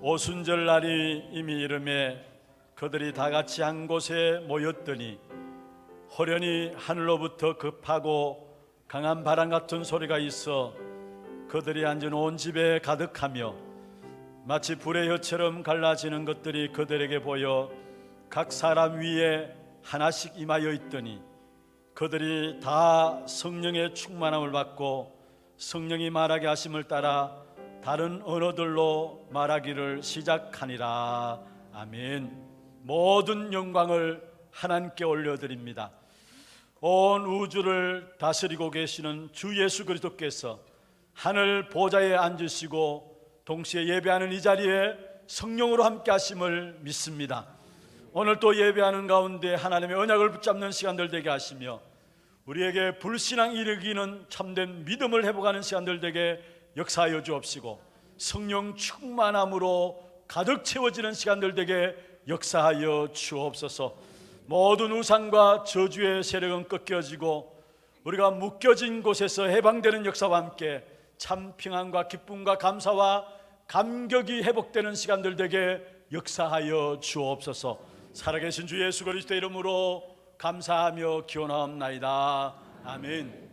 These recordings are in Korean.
오순절 날이 이미 이름에 그들이 다 같이 한 곳에 모였더니 호련히 하늘로부터 급하고 강한 바람 같은 소리가 있어 그들이 앉은 온 집에 가득하며 마치 불의 혀처럼 갈라지는 것들이 그들에게 보여 각 사람 위에 하나씩 임하여 있더니 그들이 다 성령의 충만함을 받고 성령이 말하게 하심을 따라 다른 언어들로 말하기를 시작하니라. 아멘. 모든 영광을 하나님께 올려드립니다. 온 우주를 다스리고 계시는 주 예수 그리스도께서 하늘 보좌에 앉으시고 동시에 예배하는 이 자리에 성령으로 함께 하심을 믿습니다. 오늘 또 예배하는 가운데 하나님의 언약을 붙잡는 시간들 되게 하시며 우리에게 불신앙 일으키는 참된 믿음을 회복하는 시간들 되게 역사하여 주옵시고 성령 충만함으로 가득 채워지는 시간들 되게 역사하여 주옵소서. 모든 우상과 저주의 세력은 꺾여지고 우리가 묶여진 곳에서 해방되는 역사와 함께 참 평안과 기쁨과 감사와 감격이 회복되는 시간들 되게 역사하여 주옵소서. 살아계신 주 예수 그리스도의 이름으로 감사하며 기원하옵나이다. 아멘.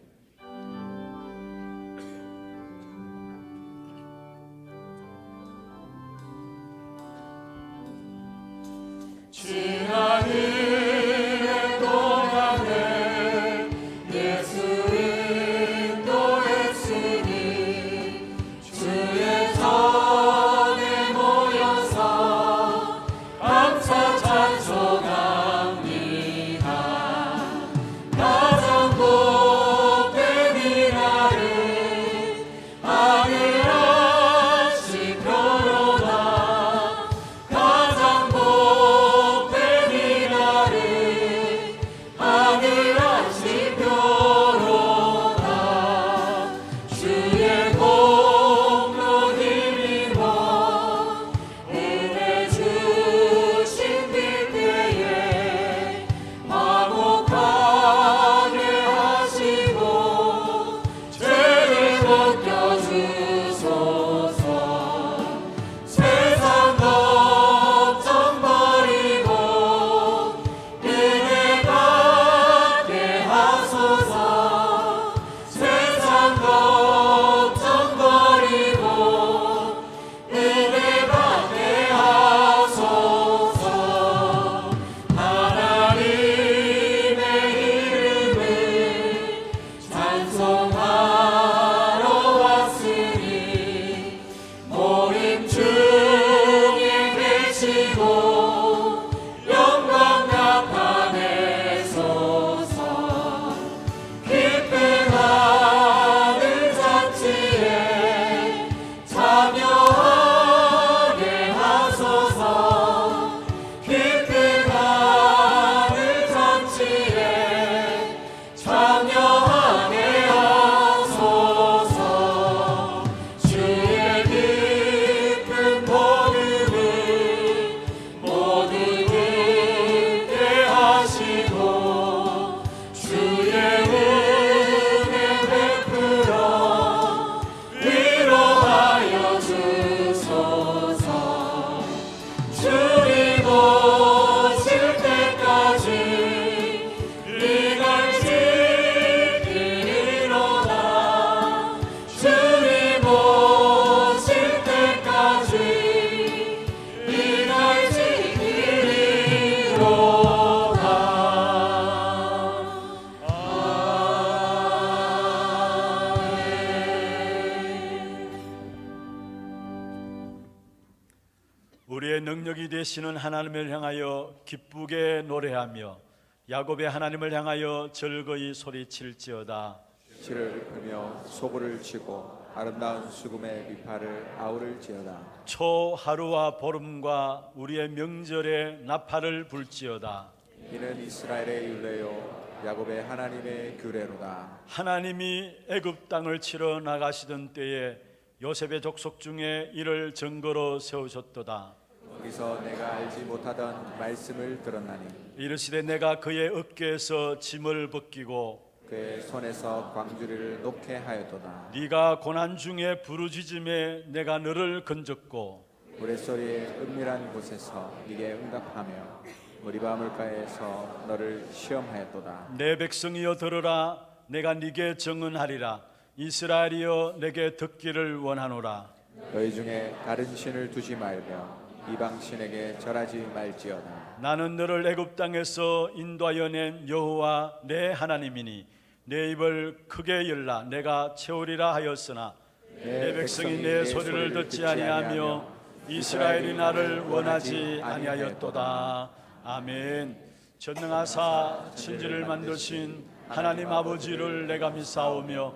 지나는 동안에 예수 인도했으니 주의 전에 모여서 감사 찬송합니다. 가장 복된 이날을 하늘 하신 표로다. 가장 복된 이날을 하늘 하신 표로다. 주의 공로 힘입어 은혜 주신 그때에 화목하게 하시고 죄를 벗겨주소서. 세상 걱정 버리고 은혜 받게 하소서. 세상 걱정 버리고 은혜 받게 하소서. 하나님의 이름을 찬송하러 왔으니 모임 중에 계시고 영광 나타내소서. 깊은 하늘 잔치에 참여하게 하소서. 깊은 하늘 잔치에 참여하게 하소서. 주의 깊은 복음을 모두 듣게 하시고 주의 은혜 베풀어 위로하여 주소서. 주님 오실 때까지 이날 지키리로다. 주님 오실 때까지 이날 지키리로다. 우리의 능력이 되시는 하나님을 향하여 기쁘게 노래하며 야곱의 하나님을 향하여 즐거이 소리칠지어다. 실을 읊으며 소고를 치고 아름다운 수금의 비파를 아우를지어다. 초 하루와 보름과 우리의 명절에 나팔을 불지어다. 이는 이스라엘의 율례요 야곱의 하나님의 규례로다. 하나님이 애굽 땅을 치러 나가시던 때에 요셉의 족속 중에 이를 증거로 세우셨도다. 거기서 내가 알지 못하던 말씀을 들었나니 이르시되 내가 그의 어깨에서 짐을 벗기고 그의 손에서 광주리를 놓게 하였도다. 네가 고난 중에 부르짖음에 내가 너를 건졌고 우레소리의 은밀한 곳에서 네게 응답하며 머리바 물가에서 너를 시험하였도다. 내 백성이여 들으라. 내가 네게 증언하리라. 이스라엘이여 내게 듣기를 원하노라. 너희 중에 다른 신을 두지 말며 이방 신에게 절하지 말지어다. 나는 너를 애굽 땅에서 인도하여 낸 여호와 내 하나님이니 내 입을 크게 열라. 내가 채우리라 하였으나 내 백성이 내 소리를 듣지 아니하며 이스라엘이 나를 원하지 아니하였도다. 아멘. 전능하사 천지를 만드신 하나님 아버지를 내가 믿사오며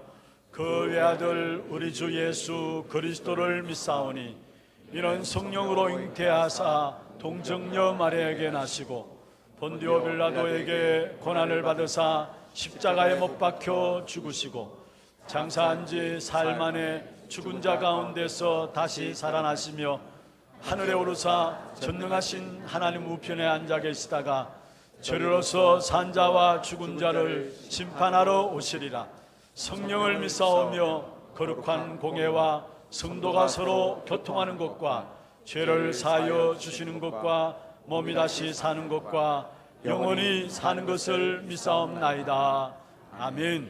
그 외아들 우리 주 예수 그리스도를 믿사오니 이는 성령으로 잉태하사 동정녀 마리아에게 나시고 본디오 빌라도에게 고난을 받으사 십자가에 못 박혀 죽으시고 장사한 지 사흘 만에 죽은 자 가운데서 다시 살아나시며 하늘에 오르사 전능하신 하나님 우편에 앉아 계시다가 저리로서 산자와 죽은 자를 심판하러 오시리라. 성령을 믿사오며 거룩한 공회와 성도가 서로 교통하는 것과 죄를 사하여 주시는 것과 몸이 다시 사는 것과 영원히 사는 것을 믿사옵나이다. 아멘.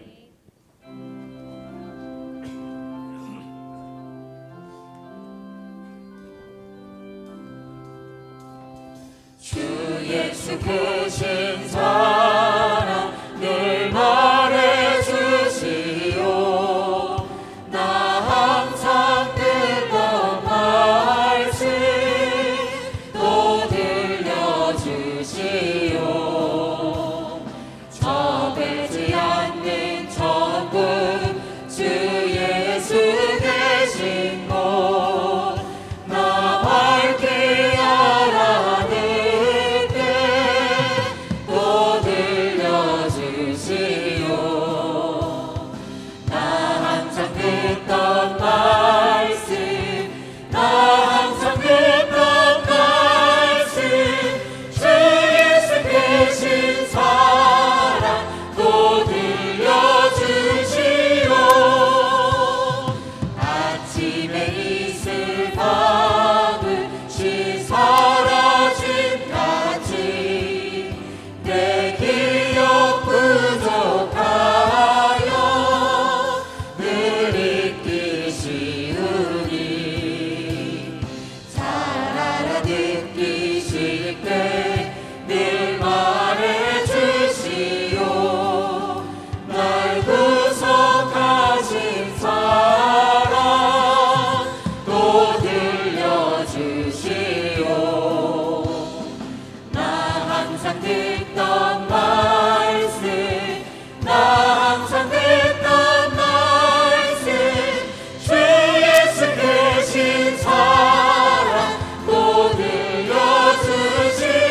주 예수 크신 사랑 늘 말해주시오. 나 항상 듣던 말씀 또 들려주시오. 접지 않는 천국 주 예수 계신 곳 나 밝게 알아듣게 또 들려주시오. 나 항상 듣던 말씀 나 항상 듣던 말씀 주 예수 계신 사랑 또 들려주시오. 아침에 이슬 밤을시 사라진 같이 내 기억 부족하여 늘 잊기 쉬우니 잘 알아듣기 쉽게 늘 말해주시오. 날 구속하신 사랑 또 들려주시오. 나 항상 듣던 말씀 나 항상 듣던 말씀 주 예수 계신 사랑 또 들려주시오.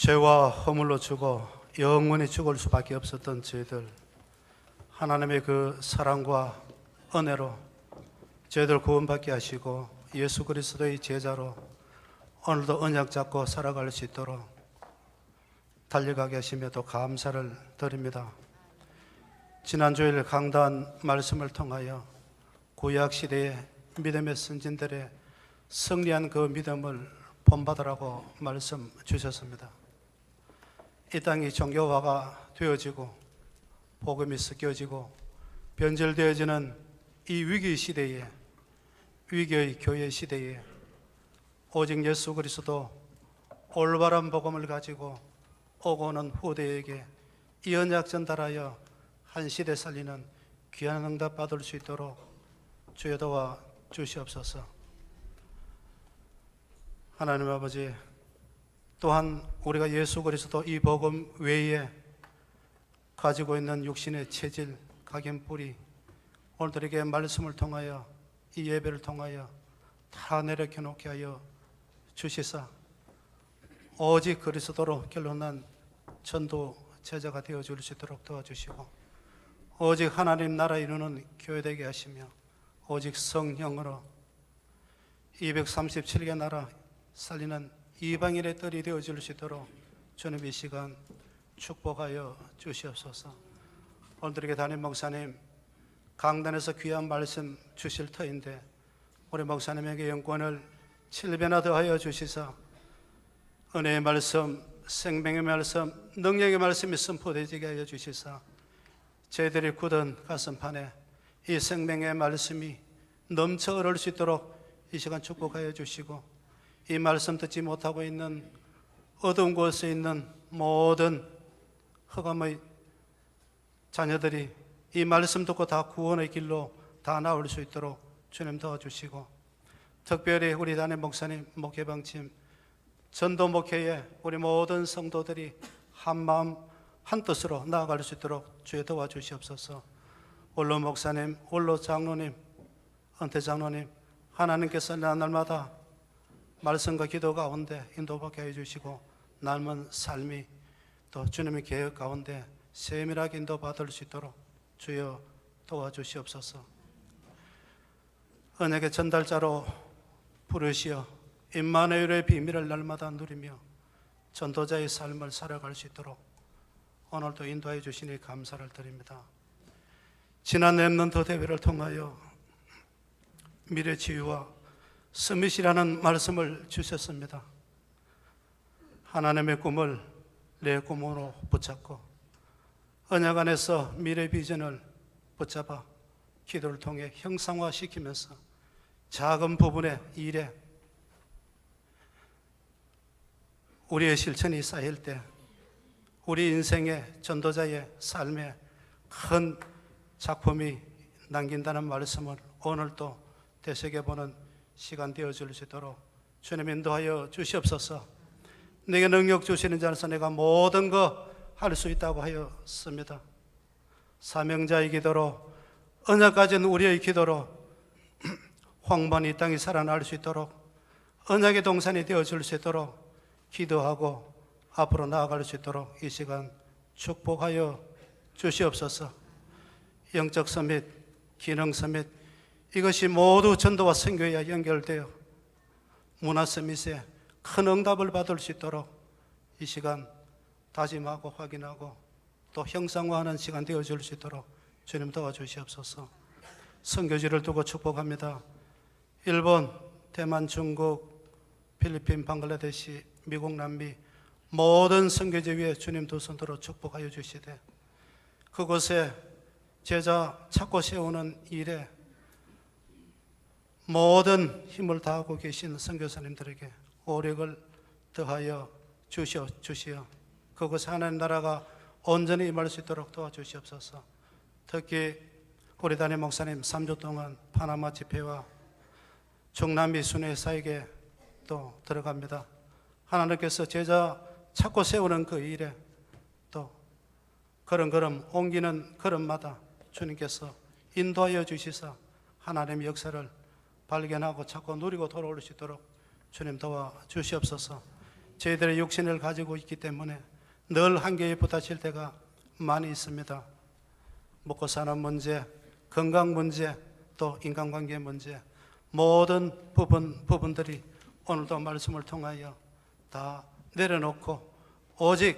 죄와 허물로 죽어 영원히 죽을 수밖에 없었던 저희들, 하나님의 그 사랑과 은혜로 저희들 구원받게 하시고 예수 그리스도의 제자로 오늘도 언약 잡고 살아갈 수 있도록 달려가게 하시며 또 감사를 드립니다. 지난 주일 강단 말씀을 통하여 구약 시대의 믿음의 선진들의 승리한 그 믿음을 본받으라고 말씀 주셨습니다. 이 땅이 종교화가 되어지고 복음이 섞여지고 변절되어지는 이 위기 시대에, 위기의 교회 시대에 오직 예수 그리스도 올바른 복음을 가지고 오고 오는 후대에게 이 언약 전달하여 한 시대 살리는 귀한 응답 받을 수 있도록 주여 도와 주시옵소서. 하나님 아버지, 또한 우리가 예수 그리스도 이 복음 외에 가지고 있는 육신의 체질, 각인뿌리, 오늘들에게 말씀을 통하여 이 예배를 통하여 다 내려켜 놓게 하여 주시사 오직 그리스도로 결론난 전도 제자가 되어줄 수 있도록 도와주시고 오직 하나님 나라 이루는 교회 되게 하시며 오직 성령으로 237개 나라 살리는 이방인의 뜰이 되어줄 수 있도록 주님 이 시간 축복하여 주시옵소서. 오늘들에게 담임 목사님 강단에서 귀한 말씀 주실 터인데 우리 목사님에게 영권을 7배나 더하여 주시사 은혜의 말씀, 생명의 말씀, 능력의 말씀이 선포되게 하여 주시사 저희들이 굳은 가슴판에 이 생명의 말씀이 넘쳐 흐를 수 있도록 이 시간 축복하여 주시고 이 말씀 듣지 못하고 있는 어두운 곳에 있는 모든 흑암의 자녀들이 이 말씀 듣고 다 구원의 길로 다 나올 수 있도록 주님 도와주시고 특별히 우리 담임 목사님, 목회방침, 전도 목회에 우리 모든 성도들이 한 마음 한 뜻으로 나아갈 수 있도록 주여 도와주시옵소서. 원로 목사님, 원로 장로님, 은퇴 장로님, 하나님께서 날마다 말씀과 기도 가운데 인도받게 해주시고 남은 삶이 또 주님의 계획 가운데 세밀하게 인도받을 수 있도록 주여 도와주시옵소서. 언약의 전달자로 부르시어 임마누엘의 비밀을 날마다 누리며 전도자의 삶을 살아갈 수 있도록 오늘도 인도해 주시니 감사를 드립니다. 지난 렘넌트 대회를 통하여 미래 치유와 스밋이라는 말씀을 주셨습니다. 하나님의 꿈을 내 꿈으로 붙잡고 언약 안에서 미래 비전을 붙잡아 기도를 통해 형상화시키면서 작은 부분의 일에 우리의 실천이 쌓일 때 우리 인생의 전도자의 삶에 큰 작품이 남긴다는 말씀을 오늘도 되새겨보는 시간 되어줄 수 있도록 주님 인도하여 주시옵소서. 내게 능력 주시는 자로서 내가 모든 거 할 수 있다고 하였습니다. 사명자의 기도로 언약 가진 우리의 기도로 황번이 이 땅이 살아날 수 있도록 언약의 동산이 되어줄 수 있도록 기도하고 앞으로 나아갈 수 있도록 이 시간 축복하여 주시옵소서. 영적 서밋, 기능 서밋, 이것이 모두 전도와 선교에 연결되어 문화 서밋에 큰 응답을 받을 수 있도록 이 시간 다짐하고 확인하고 또 형상화하는 시간 되어줄 수 있도록 주님 도와주시옵소서. 선교지를 두고 축복합니다. 일본, 대만, 중국, 필리핀, 방글라데시, 미국, 남미 모든 선교지 위에 주님 두 손으로 축복하여 주시되 그곳에 제자 찾고 세우는 일에 모든 힘을 다하고 계신 선교사님들에게 오력을 더하여 주시어 그곳에 하나님 나라가 온전히 임할 수 있도록 도와주시옵소서. 특히 우리 담임 목사님 3주 동안 파나마 집회와 중남미 순회사에게 또 들어갑니다. 하나님께서 제자 찾고 세우는 그 일에 또 걸음걸음 옮기는 걸음마다 주님께서 인도하여 주시사 하나님의 역사를 발견하고 찾고 누리고 돌아올 수 있도록 주님 도와 주시옵소서. 저희들의 육신을 가지고 있기 때문에 늘 한계에 부딪힐 때가 많이 있습니다. 먹고 사는 문제, 건강 문제, 또 인간관계 문제, 모든 부분들이 오늘도 말씀을 통하여 다 내려놓고 오직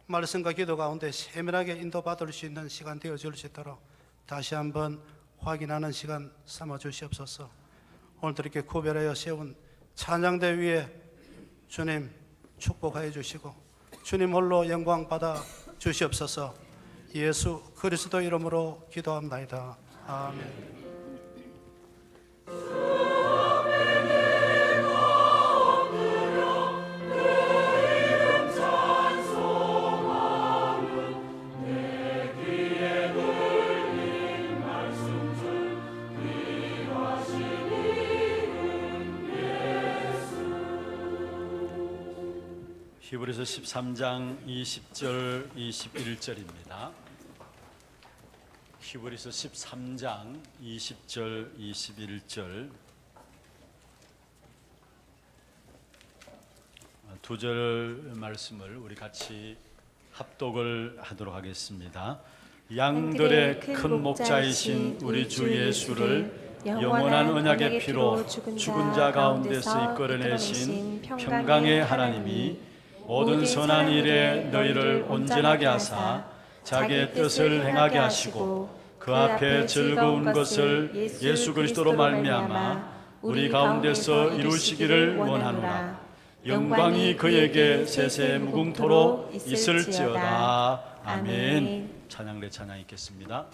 말씀과 기도 가운데 세밀하게 인도받을 수 있는 시간 되어줄 수 있도록 다시 한번 확인하는 시간 삼아 주시옵소서. 오늘도 이렇게 구별하여 세운 찬양대 위에 주님 축복하여 주시고 주님 홀로 영광 받아 주시옵소서. 예수 그리스도 이름으로 기도합나이다. 아멘. 히브리서 13장 20절 21절입니다. 히브리서 13장 20절 21절 두 절 말씀을 우리 같이 합독을 하도록 하겠습니다. 양들의 큰 목자이신 우리 주 예수를 영원한 언약의 피로 죽은 자 가운데서 이끌어내신 평강의 하나님이 모든 선한 일에 너희를 온전하게 하사 자기의 뜻을 행하게 하시고 그 앞에 즐거운 것을 예수 그리스도로 말미암아 우리 가운데서 이루시기를 원하노라. 영광이 그에게 세세 무궁토록 있을지어다. 아멘. 찬양대 찬양 있겠습니다.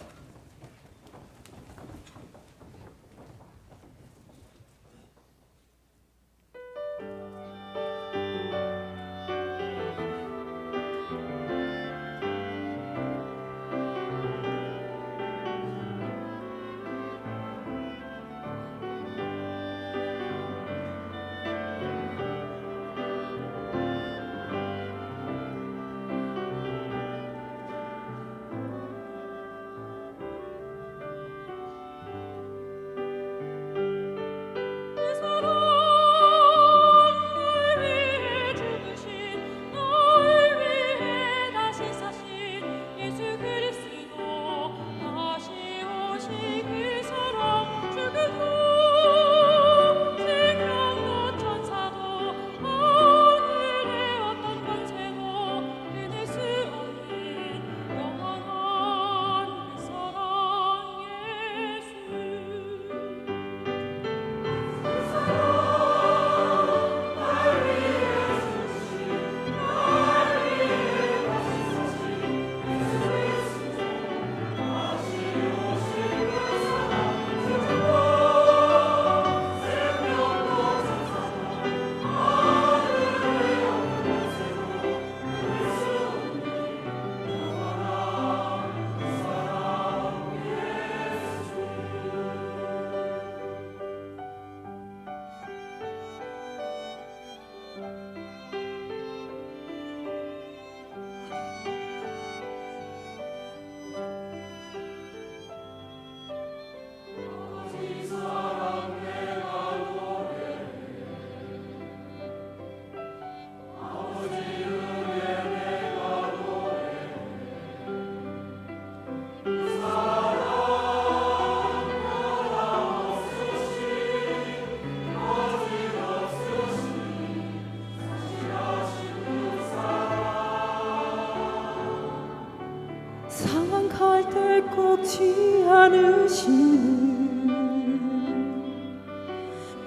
상할 때 꺾지 않으시는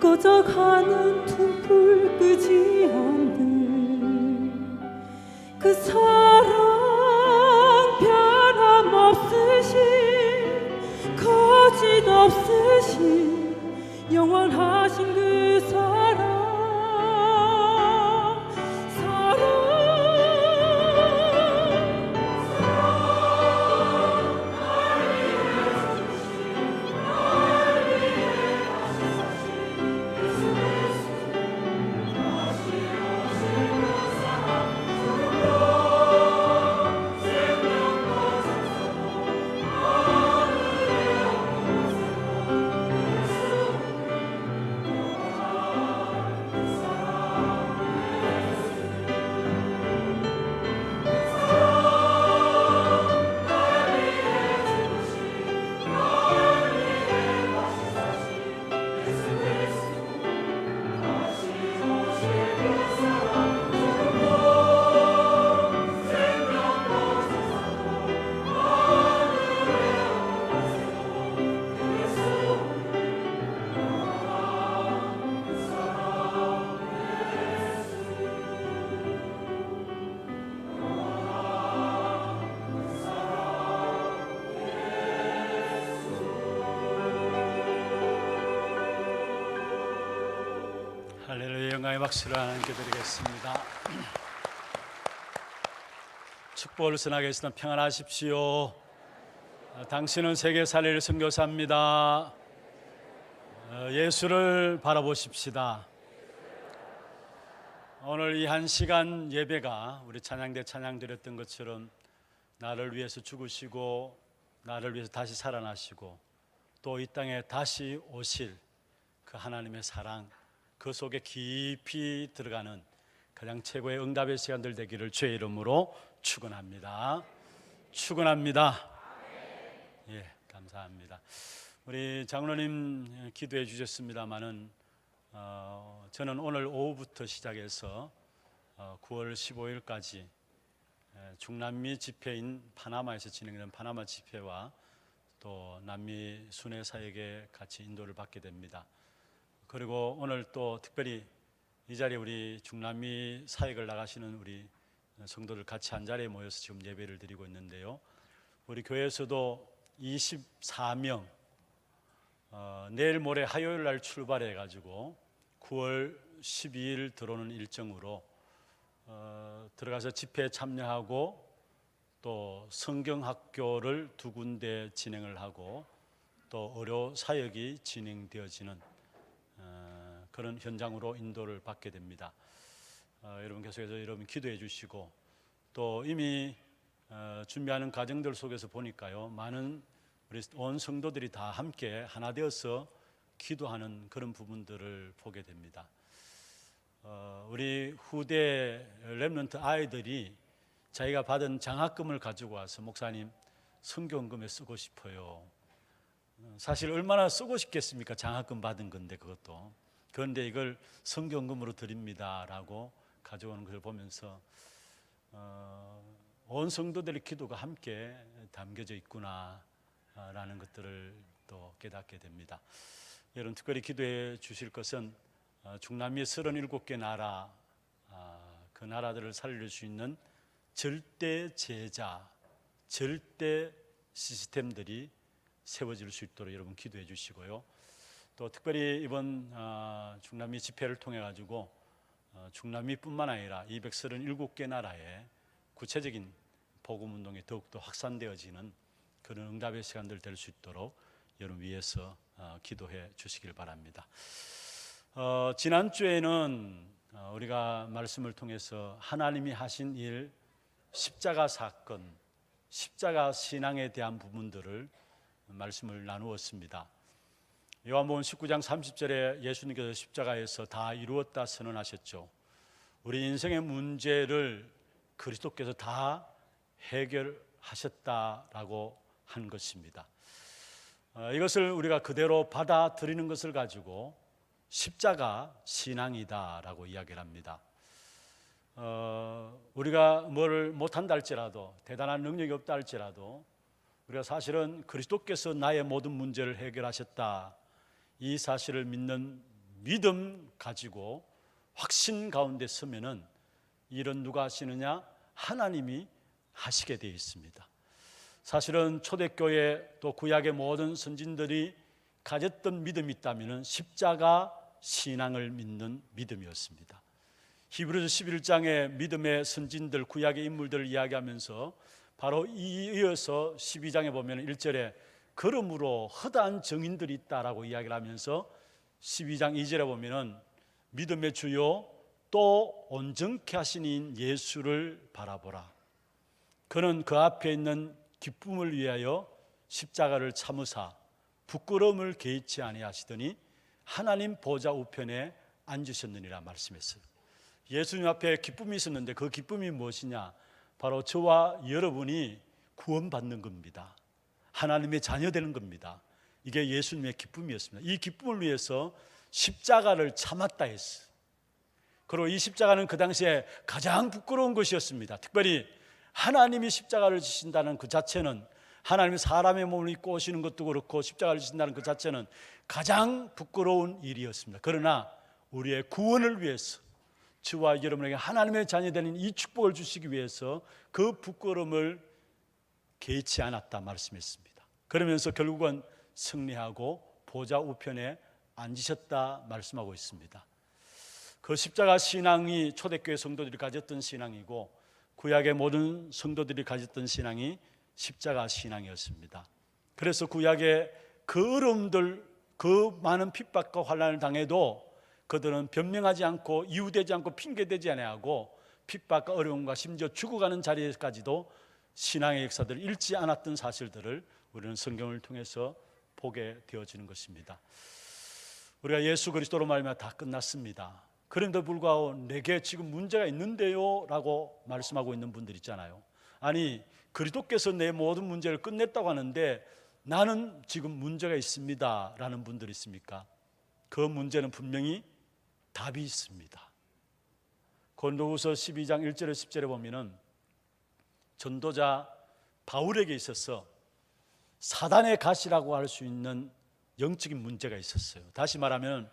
꺼져가는 둥불 끄지 않는 그 사랑 변함없으신 거짓 없으신 영원하신 그 사랑 영광의 박수를 하나님께 드리겠습니다. 축복을 전하겠습니다. 평안하십시오. 당신은 세계 살릴 선교사입니다. 예수를 바라보십시다. 오늘 이 한 시간 예배가 우리 찬양대 찬양 드렸던 것처럼 나를 위해서 죽으시고 나를 위해서 다시 살아나시고 또 이 땅에 다시 오실 그 하나님의 사랑, 그 속에 깊이 들어가는 가장 최고의 응답의 시간들 되기를 주의 이름으로 축원합니다. 축원합니다. 예, 감사합니다. 우리 장로님 기도해 주셨습니다마는 저는 오늘 오후부터 시작해서 9월 15일까지 중남미 집회인 파나마에서 진행되는 파나마 집회와 또 남미 순회 사역에 같이 인도를 받게 됩니다. 그리고 오늘 또 특별히 이 자리에 우리 중남미 사역을 나가시는 우리 성도들 같이 한 자리에 모여서 지금 예배를 드리고 있는데요. 우리 교회에서도 24명 내일 모레 화요일 날 출발해 가지고 9월 12일 들어오는 일정으로 들어가서 집회에 참여하고 또 성경학교를 2군데 진행을 하고 또 의료 사역이 진행되어지는 그런 현장으로 인도를 받게 됩니다. 여러분 계속해서 여러분 기도해 주시고 또 이미 준비하는 과정들 속에서 보니까요, 많은 우리 온 성도들이 다 함께 하나 되어서 기도하는 그런 부분들을 보게 됩니다. 우리 후대 렘넌트 아이들이 자기가 받은 장학금을 가지고 와서 목사님 성경금에 쓰고 싶어요. 사실 얼마나 쓰고 싶겠습니까? 장학금 받은 건데 그것도. 그런데 이걸 성경금으로 드립니다라고 가져오는 것을 보면서 온 성도들의 기도가 함께 담겨져 있구나라는 것들을 또 깨닫게 됩니다. 여러분 특별히 기도해 주실 것은 중남미 37개 나라 그 나라들을 살릴 수 있는 절대 제자, 절대 시스템들이 세워질 수 있도록 여러분 기도해 주시고요. 또 특별히 이번 중남미 집회를 통해 가지고 중남미뿐만 아니라 237개 나라의 구체적인 복음 운동이 더욱더 확산되어지는 그런 응답의 시간들 될 수 있도록 여러분 위해서 기도해 주시길 바랍니다. 지난주에는 우리가 말씀을 통해서 하나님이 하신 일, 십자가 사건, 십자가 신앙에 대한 부분들을 말씀을 나누었습니다. 요한복음 19장 30절에 예수님께서 십자가에서 다 이루었다 선언하셨죠. 우리 인생의 문제를 그리스도께서 다 해결하셨다라고 한 것입니다. 이것을 우리가 그대로 받아들이는 것을 가지고 십자가 신앙이다라고 이야기를 합니다. 우리가 뭘 못한다 할지라도, 대단한 능력이 없다 할지라도 우리가 사실은 그리스도께서 나의 모든 문제를 해결하셨다, 이 사실을 믿는 믿음 가지고 확신 가운데 서면은 일은 누가 하시느냐? 하나님이 하시게 되어 있습니다. 사실은 초대교회 또 구약의 모든 선진들이 가졌던 믿음이 있다면 십자가 신앙을 믿는 믿음이었습니다. 히브리서 11장의 믿음의 선진들, 구약의 인물들을 이야기하면서 바로 이어서 12장에 보면 1절에 그러므로 허다한 증인들이 있다라고 이야기를 하면서 12장 2절에 보면은 믿음의 주요 또 온전케 하신 이인 예수를 바라보라. 그는 그 앞에 있는 기쁨을 위하여 십자가를 참으사 부끄러움을 개의치 아니하시더니 하나님 보좌 우편에 앉으셨느니라 말씀했어요. 예수님 앞에 기쁨이 있었는데 그 기쁨이 무엇이냐? 바로 저와 여러분이 구원받는 겁니다. 하나님의 자녀 되는 겁니다. 이게 예수님의 기쁨이었습니다. 이 기쁨을 위해서 십자가를 참았다 했어요. 그리고 이 십자가는 그 당시에 가장 부끄러운 것이었습니다. 특별히 하나님이 십자가를 지신다는 그 자체는, 하나님이 사람의 몸을 입고 오시는 것도 그렇고 십자가를 지신다는 그 자체는 가장 부끄러운 일이었습니다. 그러나 우리의 구원을 위해서, 저와 여러분에게 하나님의 자녀되는 이 축복을 주시기 위해서 그 부끄러움을 개의치 않았다 말씀했습니다. 그러면서 결국은 승리하고 보좌 우편에 앉으셨다 말씀하고 있습니다. 그 십자가 신앙이 초대교회 성도들이 가졌던 신앙이고 구약의 모든 성도들이 가졌던 신앙이 십자가 신앙이었습니다. 그래서 구약의 그 어려움들, 그 많은 핍박과 환난을 당해도 그들은 변명하지 않고 이유되지 않고 핑계대지 아니하고 핍박과 어려움과 심지어 죽어가는 자리에까지도 신앙의 역사들을 잃지 않았던 사실들을 우리는 성경을 통해서 보게 되어지는 것입니다. 우리가 예수 그리스도로 말하면 다 끝났습니다. 그런데도 불구하고 내게 지금 문제가 있는데요 라고 말씀하고 있는 분들 있잖아요. 아니, 그리스도께서 내 모든 문제를 끝냈다고 하는데 나는 지금 문제가 있습니다 라는 분들이 있습니까? 그 문제는 분명히 답이 있습니다. 고린도후서 12장 1절에 10절에 보면은 전도자 바울에게 있어서 사단의 가시라고 할 수 있는 영적인 문제가 있었어요. 다시 말하면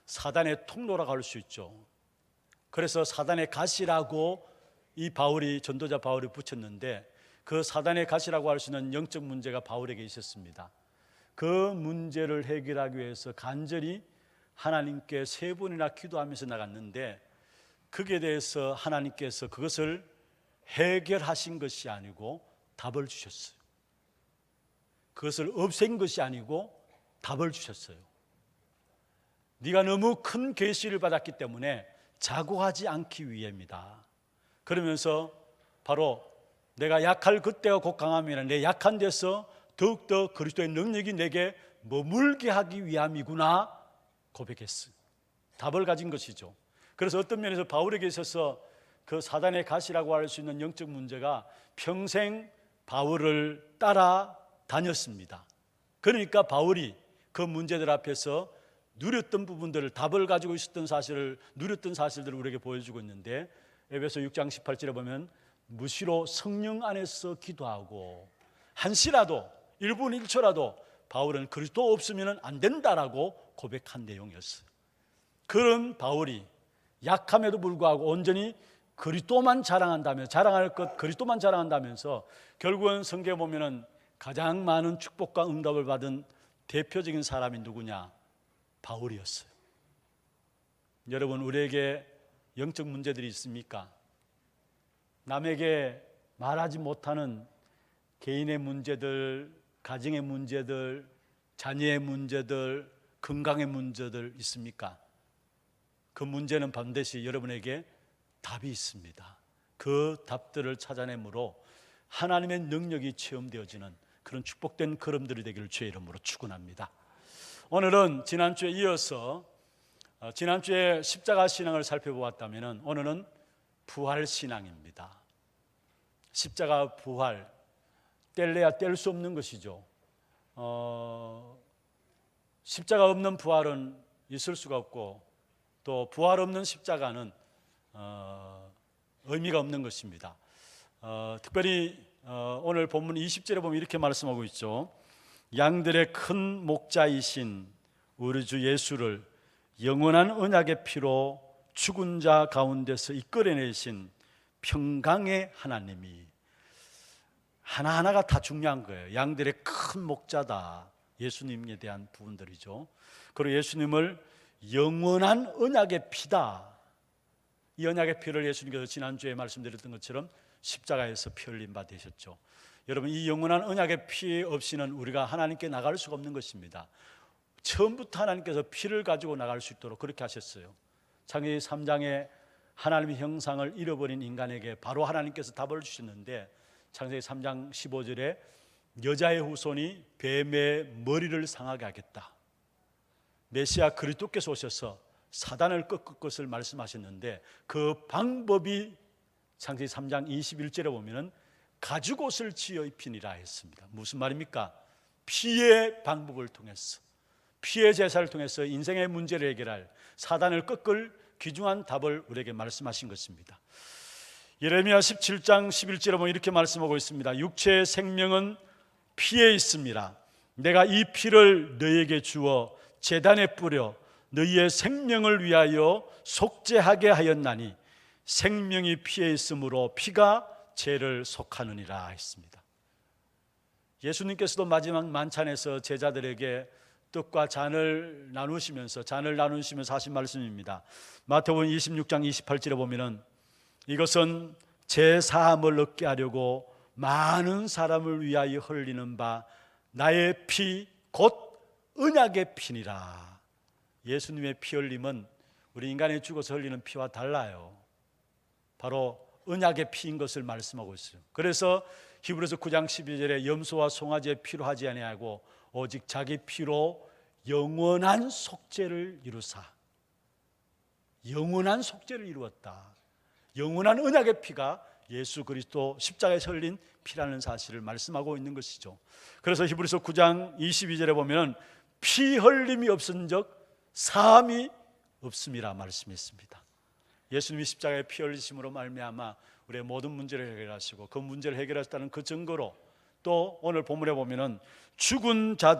사단의 통로라고 할 수 있죠. 그래서 사단의 가시라고 이 바울이, 전도자 바울이 붙였는데 그 사단의 가시라고 할 수 있는 영적 문제가 바울에게 있었습니다. 그 문제를 해결하기 위해서 간절히 하나님께 3번이나 기도하면서 나갔는데 거기에 대해서 하나님께서 그것을 해결하신 것이 아니고 답을 주셨어요. 그것을 없앤 것이 아니고 답을 주셨어요. 네가 너무 큰 계시를 받았기 때문에 자고하지 않기 위해입니다. 그러면서 바로 내가 약할 그때가 곧 강함이라, 내 약한 데서 더욱더 그리스도의 능력이 내게 머물게 하기 위함이구나 고백했어요. 답을 가진 것이죠. 그래서 어떤 면에서 바울에게 있어서 그 사단의 가시라고 할 수 있는 영적 문제가 평생 바울을 따라 다녔습니다. 그러니까 바울이 그 문제들 앞에서 누렸던 부분들을, 답을 가지고 있었던 사실을, 누렸던 사실들을 우리에게 보여주고 있는데, 에베소 6장 18절에 보면 무시로 성령 안에서 기도하고 한시라도 1분 1초라도 바울은 그리스도 없으면 안 된다라고 고백한 내용이었어요. 그런 바울이 약함에도 불구하고 온전히 그리스도만 자랑한다며, 자랑할 것 그리스도만 자랑한다면서 결국은 성경에 보면은 가장 많은 축복과 응답을 받은 대표적인 사람이 누구냐? 바울이었어요. 여러분, 우리에게 영적 문제들이 있습니까? 남에게 말하지 못하는 개인의 문제들, 가정의 문제들, 자녀의 문제들, 건강의 문제들 있습니까? 그 문제는 반드시 여러분에게 답이 있습니다. 그 답들을 찾아내므로 하나님의 능력이 체험되어지는 그런 축복된 걸음들이 되기를 주의 이름으로 축원합니다. 오늘은 지난주에 이어서 지난주에 십자가 신앙을 살펴보았다면 오늘은 부활 신앙입니다. 십자가 부활, 뗄래야 뗄 수 없는 것이죠. 십자가 없는 부활은 있을 수가 없고 또 부활 없는 십자가는 의미가 없는 것입니다. 특별히 오늘 본문 20절에 보면 이렇게 말씀하고 있죠. 양들의 큰 목자이신 우리 주 예수를 영원한 언약의 피로 죽은 자 가운데서 이끌어내신 평강의 하나님이, 하나하나가 다 중요한 거예요. 양들의 큰 목자다, 예수님에 대한 부분들이죠. 그리고 예수님을 영원한 언약의 피다, 이 언약의 피를 예수님께서 지난주에 말씀드렸던 것처럼 십자가에서 피 흘린 바 되셨죠. 여러분, 이 영원한 언약의 피 없이는 우리가 하나님께 나갈 수가 없는 것입니다. 처음부터 하나님께서 피를 가지고 나갈 수 있도록 그렇게 하셨어요. 창세기 3장에 하나님의 형상을 잃어버린 인간에게 바로 하나님께서 답을 주셨는데, 창세기 3장 15절에 여자의 후손이 뱀의 머리를 상하게 하겠다, 메시아 그리스도께서 오셔서 사단을 꺾을 것을 말씀하셨는데, 그 방법이 창세기 3장 21절에 보면은 가죽옷을 지어 입히니라 했습니다. 무슨 말입니까? 피의 방법을 통해서, 피의 제사를 통해서 인생의 문제를 해결할, 사단을 꺾을 귀중한 답을 우리에게 말씀하신 것입니다. 예레미야 17장 11절에 보면 이렇게 말씀하고 있습니다. 육체의 생명은 피에 있습니다. 내가 이 피를 너희에게 주어 제단에 뿌려 너희의 생명을 위하여 속죄하게 하였나니 생명이 피에 있으므로 피가 죄를 속하느니라 했습니다. 예수님께서도 마지막 만찬에서 제자들에게 떡과 잔을 나누시면서 하신 말씀입니다. 마태복음 26장 28절에 보면은 이것은 제 사함을 얻게 하려고 많은 사람을 위하여 흘리는 바 나의 피 곧 언약의 피니라. 예수님의 피 흘림은 우리 인간이 죽어서 흘리는 피와 달라요. 바로 언약의 피인 것을 말씀하고 있어요. 그래서 히브리서 9장 12절에 염소와 송아지의 피로 하지 아니하고 오직 자기 피로 영원한 속죄를 이루사. 영원한 속죄를 이루었다. 영원한 언약의 피가 예수 그리스도 십자가에 흘린 피라는 사실을 말씀하고 있는 것이죠. 그래서 히브리서 9장 22절에 보면 피 흘림이 없은즉 사함이 없음이라 말씀했습니다. 예수님이 십자가에 피 흘리심으로 말미암아 우리의 모든 문제를 해결하시고 그 문제를 해결하셨다는 그 증거로 또 오늘 본문에 보면은 죽은 자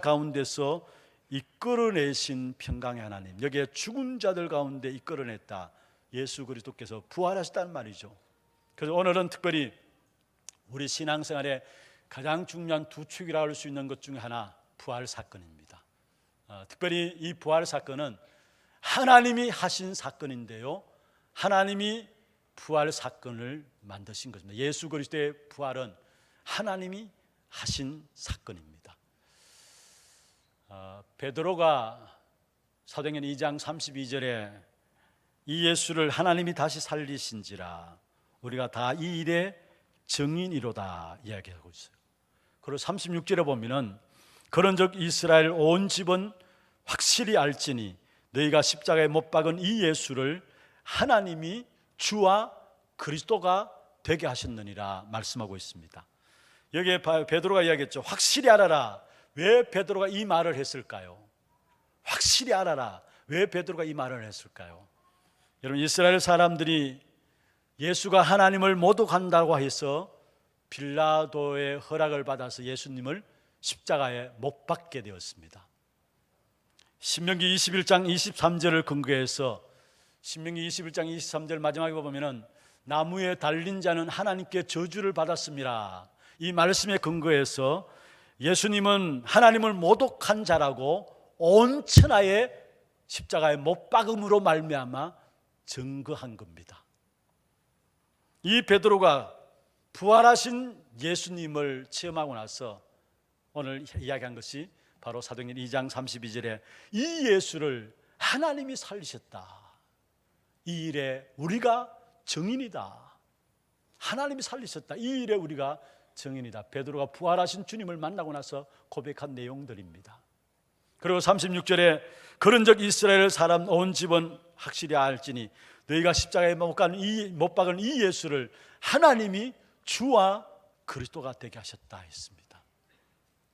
가운데서 이끌어내신 평강의 하나님, 여기에 죽은 자들 가운데 이끌어냈다. 예수 그리스도께서 부활하셨다는 말이죠. 그래서 오늘은 특별히 우리 신앙생활에 가장 중요한 두 축이라 할 수 있는 것 중에 하나, 부활 사건입니다. 특별히 이 부활 사건은 하나님이 하신 사건인데요, 하나님이 부활 사건을 만드신 것입니다. 예수 그리스도의 부활은 하나님이 하신 사건입니다. 베드로가 사도행전 2장 32절에 이 예수를 하나님이 다시 살리신지라 우리가 다 이 일의 증인이로다 이야기하고 있어요. 그리고 36절에 보면은 그런즉 이스라엘 온 집은 확실히 알지니 너희가 십자가에 못 박은 이 예수를 하나님이 주와 그리스도가 되게 하셨느니라 말씀하고 있습니다. 여기에 베드로가 이야기했죠. 확실히 알아라. 왜 베드로가 이 말을 했을까요? 확실히 알아라. 왜 베드로가 이 말을 했을까요? 여러분, 이스라엘 사람들이 예수가 하나님을 모독한다고 해서 빌라도의 허락을 받아서 예수님을 십자가에 못 박게 되었습니다. 신명기 21장 23절을 근거해서 신명기 21장 23절 마지막에 보면은 나무에 달린 자는 하나님께 저주를 받았습니다. 이 말씀에 근거해서 예수님은 하나님을 모독한 자라고 온 천하에 십자가에 못 박음으로 말미암아 증거한 겁니다. 이 베드로가 부활하신 예수님을 체험하고 나서 오늘 이야기한 것이 바로 사도행전 2장 32절에 이 예수를 하나님이 살리셨다. 이 일에 우리가 증인이다. 하나님이 살리셨다. 이 일에 우리가 증인이다. 베드로가 부활하신 주님을 만나고 나서 고백한 내용들입니다. 그리고 36절에 그런즉 이스라엘 사람 온 집은 확실히 알지니 너희가 십자가에 못 박은 이 예수를 하나님이 주와 그리스도가 되게 하셨다 했습니다.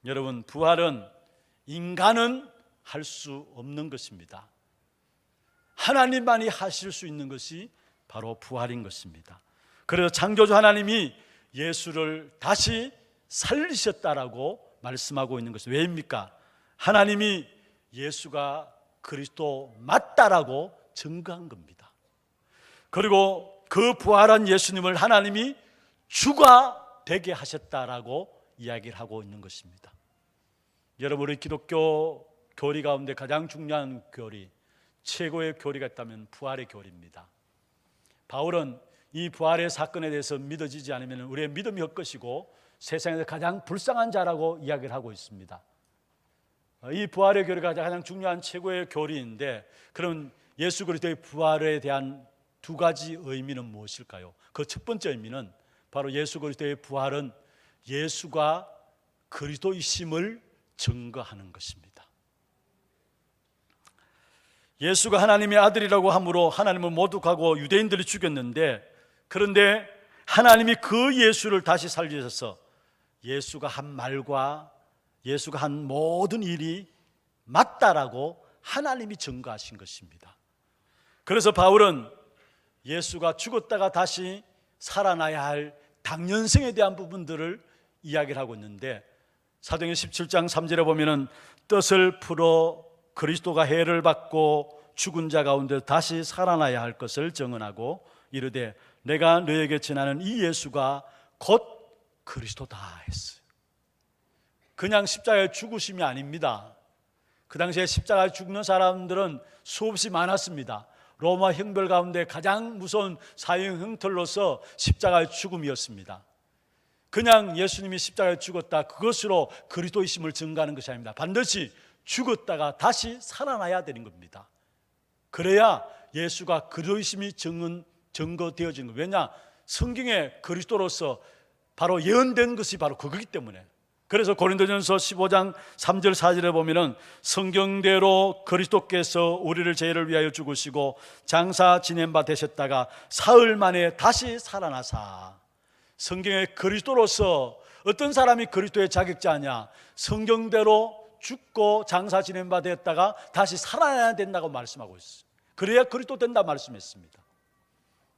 여러분, 부활은 인간은 할 수 없는 것입니다. 하나님만이 하실 수 있는 것이 바로 부활인 것입니다. 그래서 창조주 하나님이 예수를 다시 살리셨다라고 말씀하고 있는 것이 왜입니까? 하나님이 예수가 그리스도 맞다라고 증거한 겁니다. 그리고 그 부활한 예수님을 하나님이 주가 되게 하셨다라고 이야기를 하고 있는 것입니다. 여러분, 우리 기독교 교리 가운데 가장 중요한 교리, 최고의 교리가 있다면 부활의 교리입니다. 바울은 이 부활의 사건에 대해서 믿어지지 않으면 우리의 믿음이 헛것이고 세상에서 가장 불쌍한 자라고 이야기를 하고 있습니다. 이 부활의 교리가 가장 중요한 최고의 교리인데, 그럼 예수 그리스도의 부활에 대한 두 가지 의미는 무엇일까요? 그 첫 번째 의미는 바로 예수 그리스도의 부활은 예수가 그리스도이심을 증거하는 것입니다. 예수가 하나님의 아들이라고 함으로 하나님을 모독하고 유대인들이 죽였는데, 그런데 하나님이 그 예수를 다시 살리셔서 예수가 한 말과 예수가 한 모든 일이 맞다라고 하나님이 증거하신 것입니다. 그래서 바울은 예수가 죽었다가 다시 살아나야 할 당연성에 대한 부분들을 이야기를 하고 있는데, 사도행전 17장 3절에 보면은 뜻을 풀어 그리스도가 해를 받고 죽은 자 가운데 다시 살아나야 할 것을 증언하고 이르되 내가 너에게 전하는 이 예수가 곧 그리스도다 했어요. 그냥 십자가에 죽으심이 아닙니다. 그 당시에 십자가에 죽는 사람들은 수없이 많았습니다. 로마 형벌 가운데 가장 무서운 사형 형틀로서 십자가의 죽음이었습니다. 그냥 예수님이 십자가에 죽었다, 그것으로 그리스도이심을 증거하는 것이 아닙니다. 반드시 죽었다가 다시 살아나야 되는 겁니다. 그래야 예수가 그리스도이심이 증거되어지는 거예요. 왜냐? 성경에 그리스도로서 바로 예언된 것이 바로 그거기 때문에. 그래서 고린도전서 15장 3절 4절에 보면은 성경대로 그리스도께서 우리를 죄를 위하여 죽으시고 장사 지낸 바 되셨다가 사흘 만에 다시 살아나사. 성경에 그리스도로서 어떤 사람이 그리스도의 자격자냐? 성경대로 죽고 장사 지낸 바 되었다가 다시 살아나야 된다고 말씀하고 있어요. 그래야 그리스도 된다 말씀했습니다.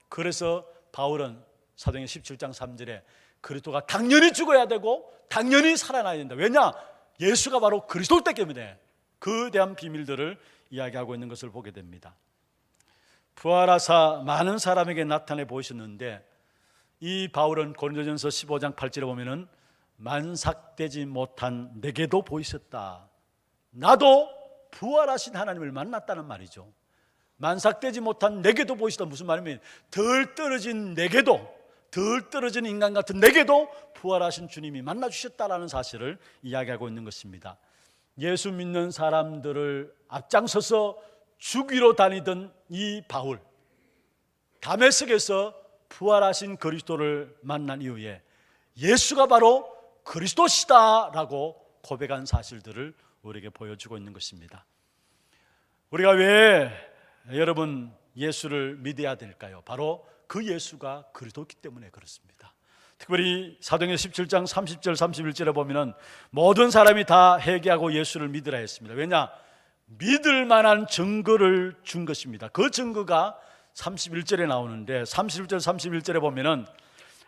그래서 바울은 사도행전 17장 3절에 그리스도가 당연히 죽어야 되고 당연히 살아나야 된다. 왜냐? 예수가 바로 그리스도이기 때문에. 그에 대한 비밀들을 이야기하고 있는 것을 보게 됩니다. 부활하사 많은 사람에게 나타내 보이셨는데, 이 바울은 고린도전서 15장 8절에 보면은 만삭되지 못한 내게도 보이셨다. 나도 부활하신 하나님을 만났다는 말이죠. 만삭되지 못한 내게도 보이시다. 무슨 말이면 덜 떨어진 내게도, 덜 떨어진 인간 같은 내게도 부활하신 주님이 만나주셨다라는 사실을 이야기하고 있는 것입니다. 예수 믿는 사람들을 앞장서서 죽이러 다니던 이 바울, 다메섹에서 부활하신 그리스도를 만난 이후에 예수가 바로 그리스도시다라고 고백한 사실들을 우리에게 보여주고 있는 것입니다. 우리가 왜 여러분 예수를 믿어야 될까요? 바로 그 예수가 그리스도이기 때문에 그렇습니다. 특별히 사도행전 17장 30절 31절에 보면은 모든 사람이 다 회개하고 예수를 믿으라 했습니다. 왜냐? 믿을 만한 증거를 준 것입니다. 그 증거가 31절에 나오는데 31절 31절에 보면은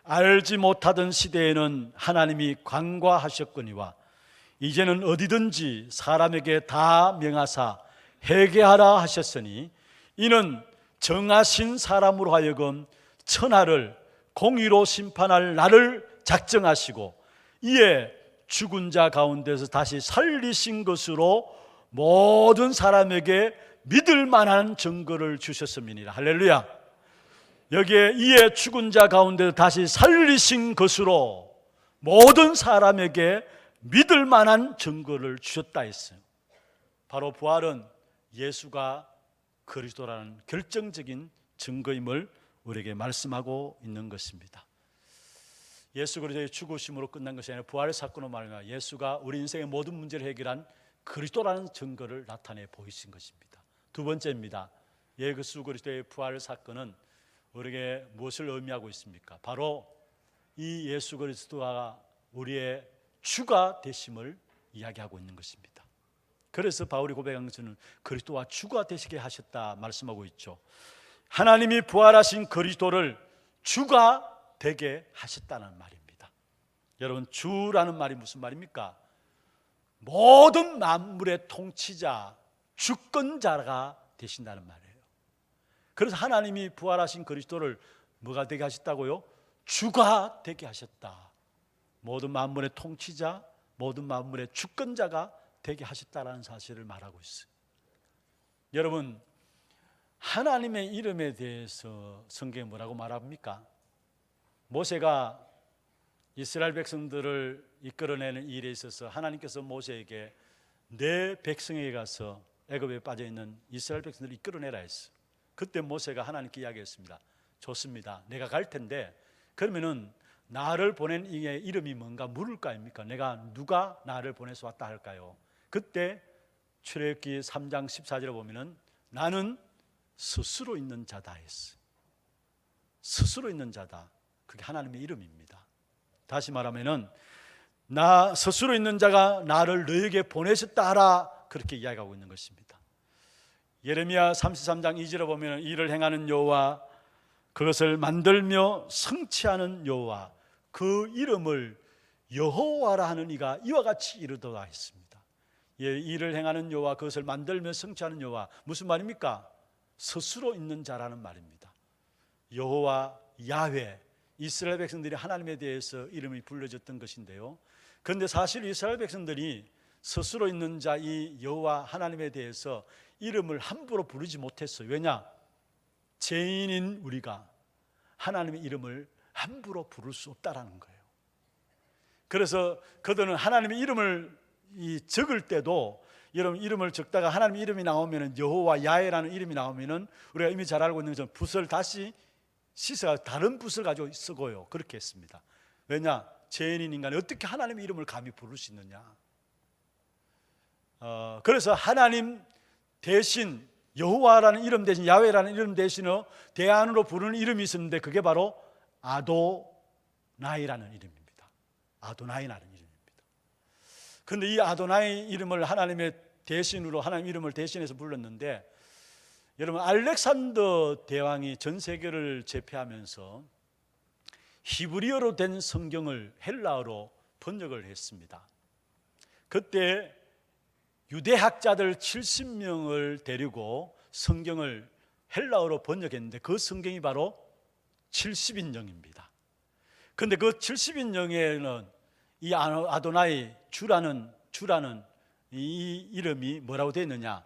알지 못하던 시대에는 하나님이 관과하셨거니와 이제는 어디든지 사람에게 다 명하사 회개하라 하셨으니 이는 정하신 사람으로 하여금 천하를 공의로 심판할 날을 작정하시고 이에 죽은 자 가운데서 다시 살리신 것으로 모든 사람에게 믿을 만한 증거를 주셨음이니라. 할렐루야. 여기에 이에 죽은 자 가운데 다시 살리신 것으로 모든 사람에게 믿을 만한 증거를 주셨다 했어요. 바로 부활은 예수가 그리스도라는 결정적인 증거임을 우리에게 말씀하고 있는 것입니다. 예수 그리스도의 죽으심으로 끝난 것이 아니라 부활의 사건으로 말하면 예수가 우리 인생의 모든 문제를 해결한 그리스도라는 증거를 나타내 보이신 것입니다. 두 번째입니다. 예수 그리스도의 부활 사건은 우리에게 무엇을 의미하고 있습니까? 바로 이 예수 그리스도가 우리의 주가 되심을 이야기하고 있는 것입니다. 그래서 바울이 고백한 것은 그리스도와 주가 되시게 하셨다 말씀하고 있죠. 하나님이 부활하신 그리스도를 주가 되게 하셨다는 말입니다. 여러분, 주라는 말이 무슨 말입니까? 모든 만물의 통치자, 주권자가 되신다는 말이에요. 그래서 하나님이 부활하신 그리스도를 뭐가 되게 하셨다고요? 주가 되게 하셨다. 모든 만물의 통치자, 모든 만물의 주권자가 되게 하셨다라는 사실을 말하고 있어요. 여러분, 하나님의 이름에 대해서 성경에 뭐라고 말합니까? 모세가 이스라엘 백성들을 이끌어내는 일에 있어서 하나님께서 모세에게 내 백성에게 가서 애굽에 빠져있는 이스라엘 백성들을 이끌어내라 했어요. 그때 모세가 하나님께 이야기했습니다. 좋습니다. 내가 갈 텐데 그러면은 나를 보낸 이의 이름이 뭔가 물을 거 아닙니까? 내가 누가 나를 보내서 왔다 할까요? 그때 출애굽기 3장 14절에 보면은 나는 스스로 있는 자다 했어요. 스스로 있는 자다. 그게 하나님의 이름입니다. 다시 말하면은 나 스스로 있는 자가 나를 너에게 보내셨다 하라, 그렇게 이야기하고 있는 것입니다. 예레미야 33장 2절에 보면 이를 행하는 여호와, 그것을 만들며 성취하는 여호와, 그 이름을 여호와라 하는 이가 이와 같이 이르도다 했습니다. 예, 이를 행하는 여호와, 그것을 만들며 성취하는 여호와, 무슨 말입니까? 스스로 있는 자라는 말입니다. 여호와, 야훼, 이스라엘 백성들이 하나님에 대해서 이름이 불려졌던 것인데요, 그런데 사실 이스라엘 백성들이 스스로 있는 자 이 여호와 하나님에 대해서 이름을 함부로 부르지 못했어요. 왜냐? 죄인인 우리가 하나님의 이름을 함부로 부를 수 없다라는 거예요. 그래서 그들은 하나님의 이름을 적을 때도 이름을 적다가 하나님의 이름이 나오면 여호와 야훼라는 이름이 나오면 우리가 이미 잘 알고 있는 것처럼 붓을 다시 씻어 다른 붓을 가지고 쓰고요. 그렇게 했습니다. 왜냐? 죄인인 인간이 어떻게 하나님의 이름을 감히 부를 수 있느냐? 그래서 하나님 대신 여호와라는 이름 대신 야훼라는 이름 대신에 대안으로 부르는 이름이 있었는데 그게 바로 아도나이라는 이름입니다. 아도나이라는 이름입니다. 그런데 이 아도나이 이름을 하나님의 대신으로 하나님 이름을 대신해서 불렀는데 여러분 알렉산더 대왕이 전 세계를 제패하면서 히브리어로 된 성경을 헬라어로 번역을 했습니다. 그때 유대학자들 70명을 데리고 성경을 헬라어로 번역했는데 그 성경이 바로 70인정입니다. 그런데 그 70인정에는 이 아도나이 주라는 이 이름이 뭐라고 되어 있느냐?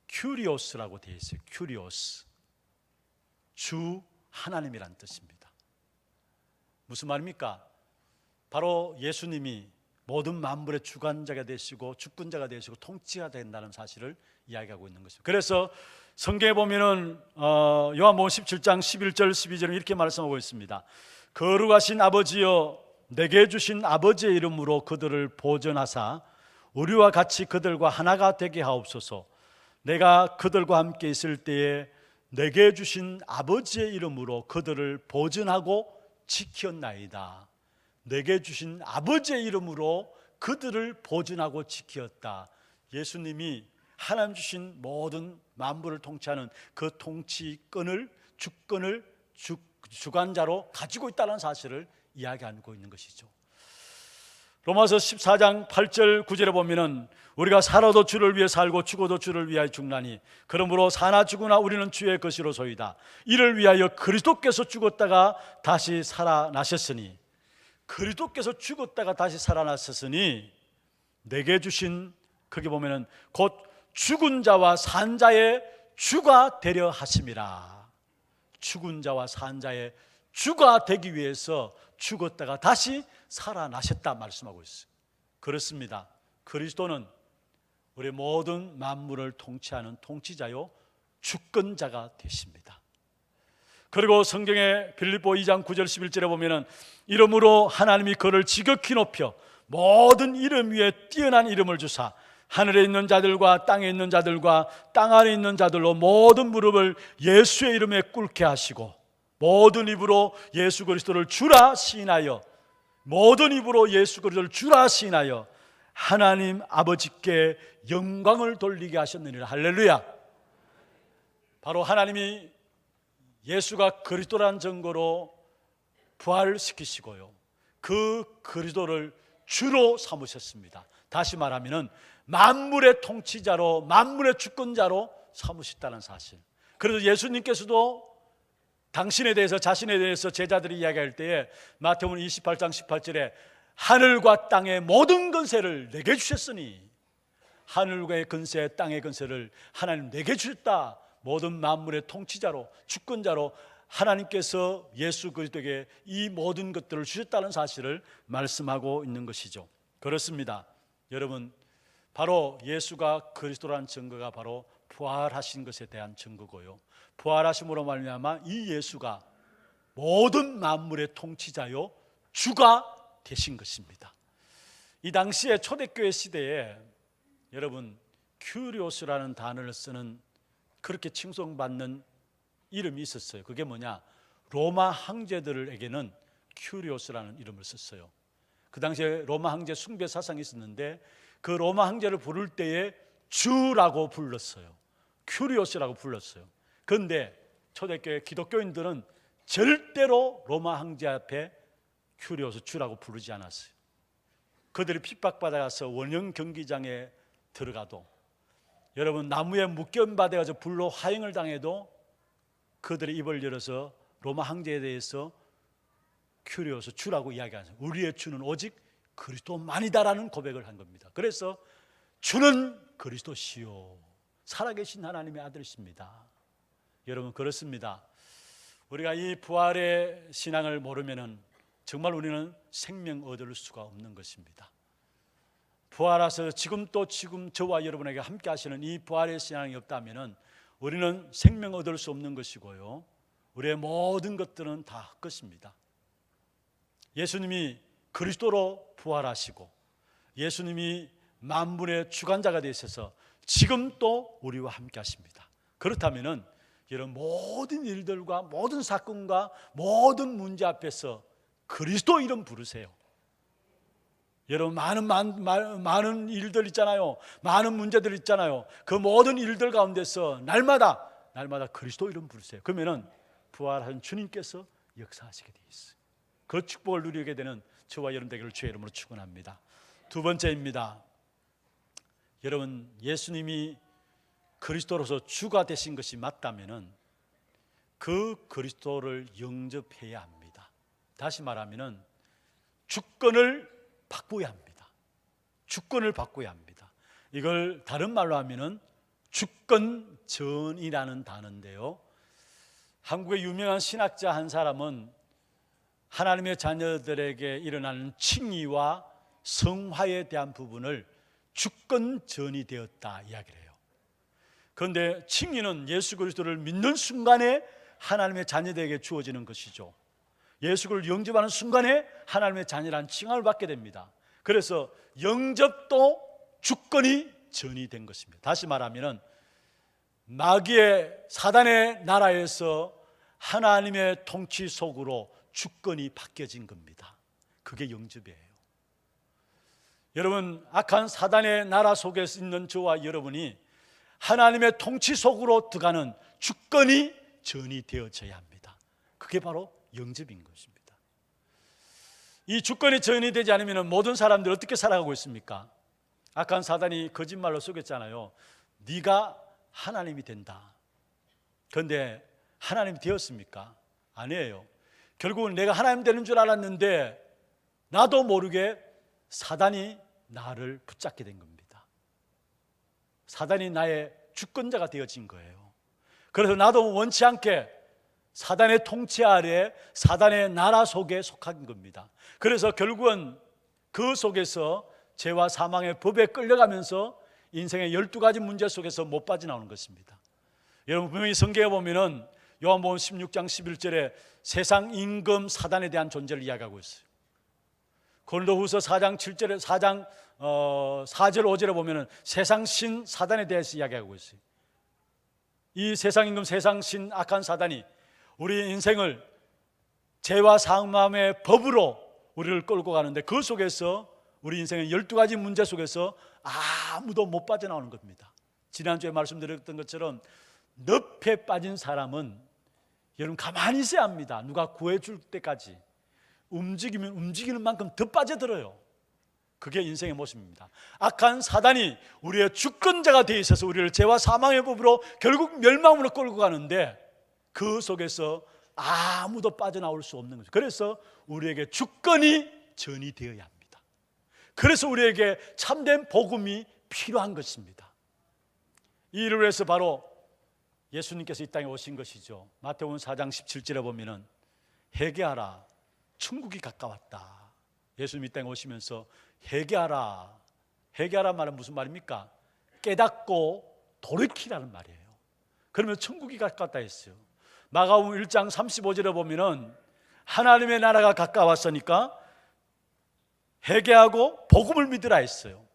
큐리오스라고 되어 있어요. 큐리오스, 주 하나님이란 뜻입니다. 무슨 말입니까? 바로 예수님이 모든 만물의 주관자가 되시고 주권자가 되시고 통치가 된다는 사실을 이야기하고 있는 것입니다. 그래서 성경에 보면은 요한복음 17장 11절 12절은 이렇게 말씀하고 있습니다. 거룩하신 아버지여 내게 주신 아버지의 이름으로 그들을 보존하사 우리와 같이 그들과 하나가 되게 하옵소서. 내가 그들과 함께 있을 때에 내게 주신 아버지의 이름으로 그들을 보존하고 지켰나이다. 내게 주신 아버지의 이름으로 그들을 보존하고 지켰다. 예수님이 하나님 주신 모든 만물을 통치하는 그 통치권을 주권을 주관자로 가지고 있다는 사실을 이야기하고 있는 것이죠. 로마서 14장 8절 9절에 보면은 우리가 살아도 주를 위해 살고 죽어도 주를 위하여 죽나니 그러므로 사나 죽으나 우리는 주의 것이로소이다. 이를 위하여 그리스도께서 죽었다가 다시 살아나셨으니 그리스도께서 죽었다가 다시 살아나셨으니 내게 주신 거기 보면은 곧 죽은 자와 산 자의 주가 되려 하심이라. 죽은 자와 산 자의 주가 되기 위해서 죽었다가 다시 살아나셨다 말씀하고 있어요. 그렇습니다. 그리스도는 우리 모든 만물을 통치하는 통치자요 주권자가 되십니다. 그리고 성경의 빌립보 2장 9절 11절에 보면은 이름으로 하나님이 그를 지극히 높여 모든 이름 위에 뛰어난 이름을 주사 하늘에 있는 자들과 땅에 있는 자들과 땅 아래 있는 자들로 모든 무릎을 예수의 이름에 꿇게 하시고 모든 입으로 예수 그리스도를 주라 시인하여 모든 입으로 예수 그리스도를 주라 시인하여 하나님 아버지께 영광을 돌리게 하셨느니라. 할렐루야. 바로 하나님이 예수가 그리스도라는 증거로 부활시키시고요 그 그리스도를 주로 삼으셨습니다. 다시 말하면 만물의 통치자로 만물의 주권자로 삼으셨다는 사실. 그래서 예수님께서도 당신에 대해서 자신에 대해서 제자들이 이야기할 때에 마태복음 28장 18절에 하늘과 땅의 모든 권세를 내게 주셨으니 하늘의 권세 땅의 권세를 하나님 내게 주셨다. 모든 만물의 통치자로 주권자로 하나님께서 예수 그리스도에게 이 모든 것들을 주셨다는 사실을 말씀하고 있는 것이죠. 그렇습니다. 여러분 바로 예수가 그리스도라는 증거가 바로 부활하신 것에 대한 증거고요 부활하심으로 말미암아 이 예수가 모든 만물의 통치자요 주가 되신 것입니다. 이 당시에 초대교회 시대에 여러분 큐리오스라는 단어를 쓰는 그렇게 칭송받는 이름이 있었어요. 그게 뭐냐? 로마 황제들에게는 큐리오스라는 이름을 썼어요. 그 당시에 로마 황제 숭배 사상이 있었는데 그 로마 황제를 부를 때에 주라고 불렀어요. 큐리오스라고 불렀어요. 그런데 초대교회 기독교인들은 절대로 로마 황제 앞에 큐리오스 주라고 부르지 않았어요. 그들이 핍박받아서 원형 경기장에 들어가도 여러분 나무에 묶여받아서 불로 화형을 당해도 그들의 입을 열어서 로마 황제에 대해서 큐리오스 주라고 이야기하죠. 우리의 주는 오직 그리스도만이다라는 고백을 한 겁니다. 그래서 주는 그리스도시요 살아계신 하나님의 아들이십니다. 여러분, 그렇습니다. 우리가 이 부활의 신앙을 모르면은 정말 우리는 생명 얻을 수가 없는 것입니다. 부활하셔서 지금 저와 여러분에게 함께 하시는 이 부활의 신앙이 없다면은 우리는 생명 얻을 수 없는 것이고요, 우리의 모든 것들은 다 헛것입니다. 예수님이 그리스도로 부활하시고 예수님이 만물의 주관자가 되셔서 지금 또 우리와 함께 하십니다. 그렇다면은 이런 모든 일들과 모든 사건과 모든 문제 앞에서 그리스도 이름 부르세요. 여러분, 많은 일들 있잖아요. 많은 문제들 있잖아요. 그 모든 일들 가운데서 날마다 그리스도 이름 부르세요. 그러면은 부활한 주님께서 역사하시게 되어 있어요. 그 축복을 누리게 되는 저와 여러분 되기를 주의 이름으로 축원합니다. 두 번째입니다. 여러분, 예수님이 그리스도로서 주가 되신 것이 맞다면은 그 그리스도를 영접해야 합니다. 다시 말하면은 주권을 바꿔야 합니다. 주권을 바꿔야 합니다. 이걸 다른 말로 하면은 주권전이라는 단어인데요, 한국의 유명한 신학자 한 사람은 하나님의 자녀들에게 일어나는 칭의와 성화에 대한 부분을 주권전이 되었다 이야기를 해요. 그런데 칭의는 예수 그리스도를 믿는 순간에 하나님의 자녀들에게 주어지는 것이죠. 예수 그리스도를 영접하는 순간에 하나님의 자녀라는 칭함을 받게 됩니다. 그래서 영접도 주권이 전이 된 것입니다. 다시 말하면 마귀의 사단의 나라에서 하나님의 통치 속으로 주권이 바뀌어진 겁니다. 그게 영접이에요. 여러분, 악한 사단의 나라 속에 있는 저와 여러분이 하나님의 통치 속으로 들어가는 주권이 전이 되어져야 합니다. 그게 바로 영접인 것입니다. 이 주권이 전이 되지 않으면 모든 사람들이 어떻게 살아가고 있습니까? 악한 사단이 거짓말로 속였잖아요. 네가 하나님이 된다. 그런데 하나님이 되었습니까? 아니에요. 결국은 내가 하나님 되는 줄 알았는데 나도 모르게 사단이 나를 붙잡게 된 겁니다. 사단이 나의 주권자가 되어진 거예요. 그래서 나도 원치 않게 사단의 통치 아래 사단의 나라 속에 속한 겁니다. 그래서 결국은 그 속에서 죄와 사망의 법에 끌려가면서 인생의 12가지 문제 속에서 못 빠져나오는 것입니다. 여러분, 분명히 성경에 보면은 요한복음 16장 11절에 세상 임금 사단에 대한 존재를 이야기하고 있어요. 고린도후서 4장 7절에 4장 4절 5절에 보면은 세상 신 사단에 대해서 이야기하고 있어요. 이 세상 임금 세상 신 악한 사단이 우리 인생을 죄와 사망의 법으로 우리를 끌고 가는데 그 속에서 우리 인생의 12가지 문제 속에서 아무도 못 빠져나오는 겁니다. 지난주에 말씀드렸던 것처럼 늪에 빠진 사람은 여러분 가만히 있어야 합니다. 누가 구해줄 때까지. 움직이면 움직이는 만큼 더 빠져들어요. 그게 인생의 모습입니다. 악한 사단이 우리의 주권자가 되어 있어서 우리를 죄와 사망의 법으로 결국 멸망으로 끌고 가는데 그 속에서 아무도 빠져나올 수 없는 거죠. 그래서 우리에게 주권이 전이 되어야 합니다. 그래서 우리에게 참된 복음이 필요한 것입니다. 이 일을 위해서 바로 예수님께서 이 땅에 오신 것이죠. 마태복음 4장 17절에 보면은 회개하라, 천국이 가까웠다. 예수님이 이 땅에 오시면서 회개하라. 회개하라 말은 무슨 말입니까? 깨닫고 돌이키라는 말이에요. 그러면 천국이 가까웠다 했어요. 마가복음 1장 35절에 보면은 하나님의 나라가 가까웠으니까 회개하고 복음을 믿으라 했어요.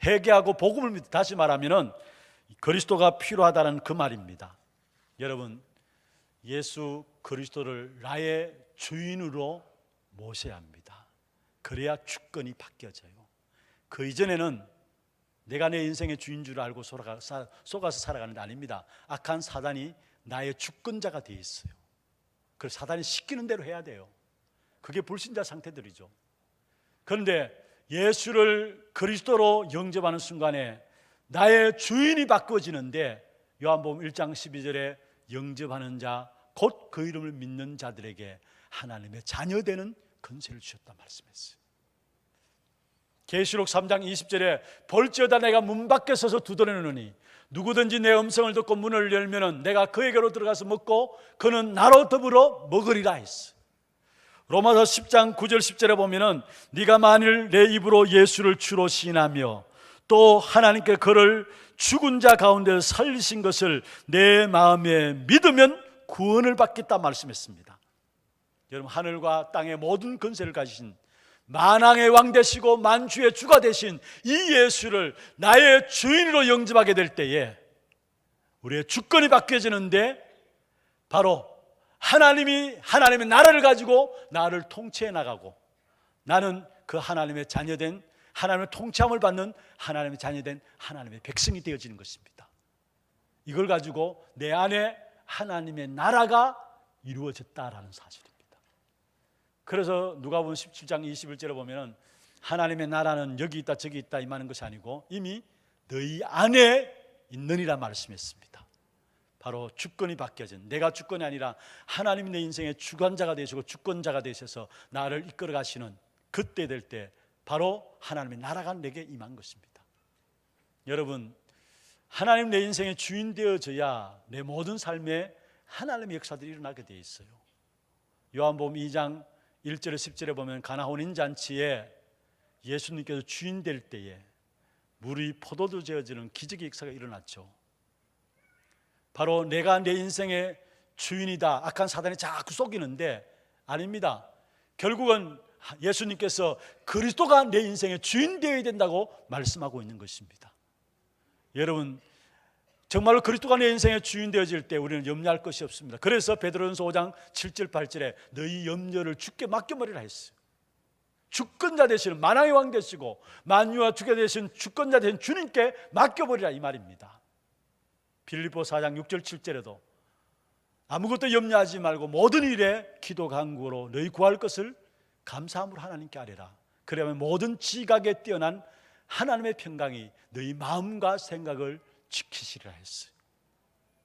회개하고 복음을 믿. 다시 말하면은 그리스도가 필요하다는 그 말입니다. 여러분, 예수 그리스도를 나의 주인으로 모셔야 합니다. 그래야 주권이 바뀌어져요. 그 이전에는 내가 내 인생의 주인 줄 알고 속아서 살아가는 게 아닙니다. 악한 사단이 나의 주권자가 되어 있어요. 그래서 사단이 시키는 대로 해야 돼요. 그게 불신자 상태들이죠. 그런데 예수를 그리스도로 영접하는 순간에 나의 주인이 바꿔지는데 요한복음 1장 12절에 영접하는 자 곧 그 이름을 믿는 자들에게 하나님의 자녀되는 권세를 주셨다 말씀했어요. 계시록 3장 20절에 볼지어다 내가 문 밖에 서서 두드리노니 누구든지 내 음성을 듣고 문을 열면은 내가 그에게로 들어가서 먹고 그는 나로 더불어 먹으리라 했어. 로마서 10장 9절 10절에 보면은 네가 만일 내 입으로 예수를 주로 시인하며 또 하나님께 그를 죽은 자 가운데 살리신 것을 내 마음에 믿으면 구원을 받겠다 말씀했습니다. 여러분, 하늘과 땅의 모든 권세를 가지신 만왕의 왕 되시고 만주의 주가 되신 이 예수를 나의 주인으로 영접하게 될 때에 우리의 주권이 바뀌어지는데, 바로 하나님의 나라를 가지고 나를 통치해 나가고 나는 그 하나님의 자녀된, 하나님의 통치함을 받는 하나님의 자녀된 하나님의 백성이 되어지는 것입니다. 이걸 가지고 내 안에 하나님의 나라가 이루어졌다라는 사실입니다. 그래서 누가복음 17장 21절에 보면은 하나님의 나라는 여기 있다 저기 있다 임하는 것이 아니고 이미 너희 안에 있느니라 말씀했습니다. 바로 주권이 바뀌어진, 내가 주권이 아니라 하나님이 내 인생의 주관자가 되시고 주권자가 되셔서 나를 이끌어 가시는 그때 될 때 바로 하나님의 나라가 내게 임한 것입니다. 여러분, 하나님 내 인생의 주인 되어져야 내 모든 삶에 하나님의 역사들이 일어나게 되어 있어요. 요한복음 2장 1절에 10절에 보면 가나 혼인잔치에 예수님께서 주인 될 때에 물이 포도주 되어지는 기적의 역사가 일어났죠. 바로 내가 내 인생의 주인이다, 악한 사단이 자꾸 속이는데 아닙니다. 결국은 예수님께서 그리스도가 내 인생의 주인 되어야 된다고 말씀하고 있는 것입니다. 여러분, 정말로 그리스도가 내 인생의 주인 되어질 때 우리는 염려할 것이 없습니다. 그래서 베드로전서 5장 7절 8절에 너희 염려를 주께 맡겨버리라 했어요. 주권자 되시는 만왕의 왕 되시고 만유와 주게 되신 주권자 되신 주님께 맡겨버리라 이 말입니다. 빌립보 4장 6절 7절에도 아무것도 염려하지 말고 모든 일에 기도 간구로 너희 구할 것을 감사함으로 하나님께 아뢰라. 그러면 모든 지각에 뛰어난 하나님의 평강이 너희 마음과 생각을 지키시리라 했어요.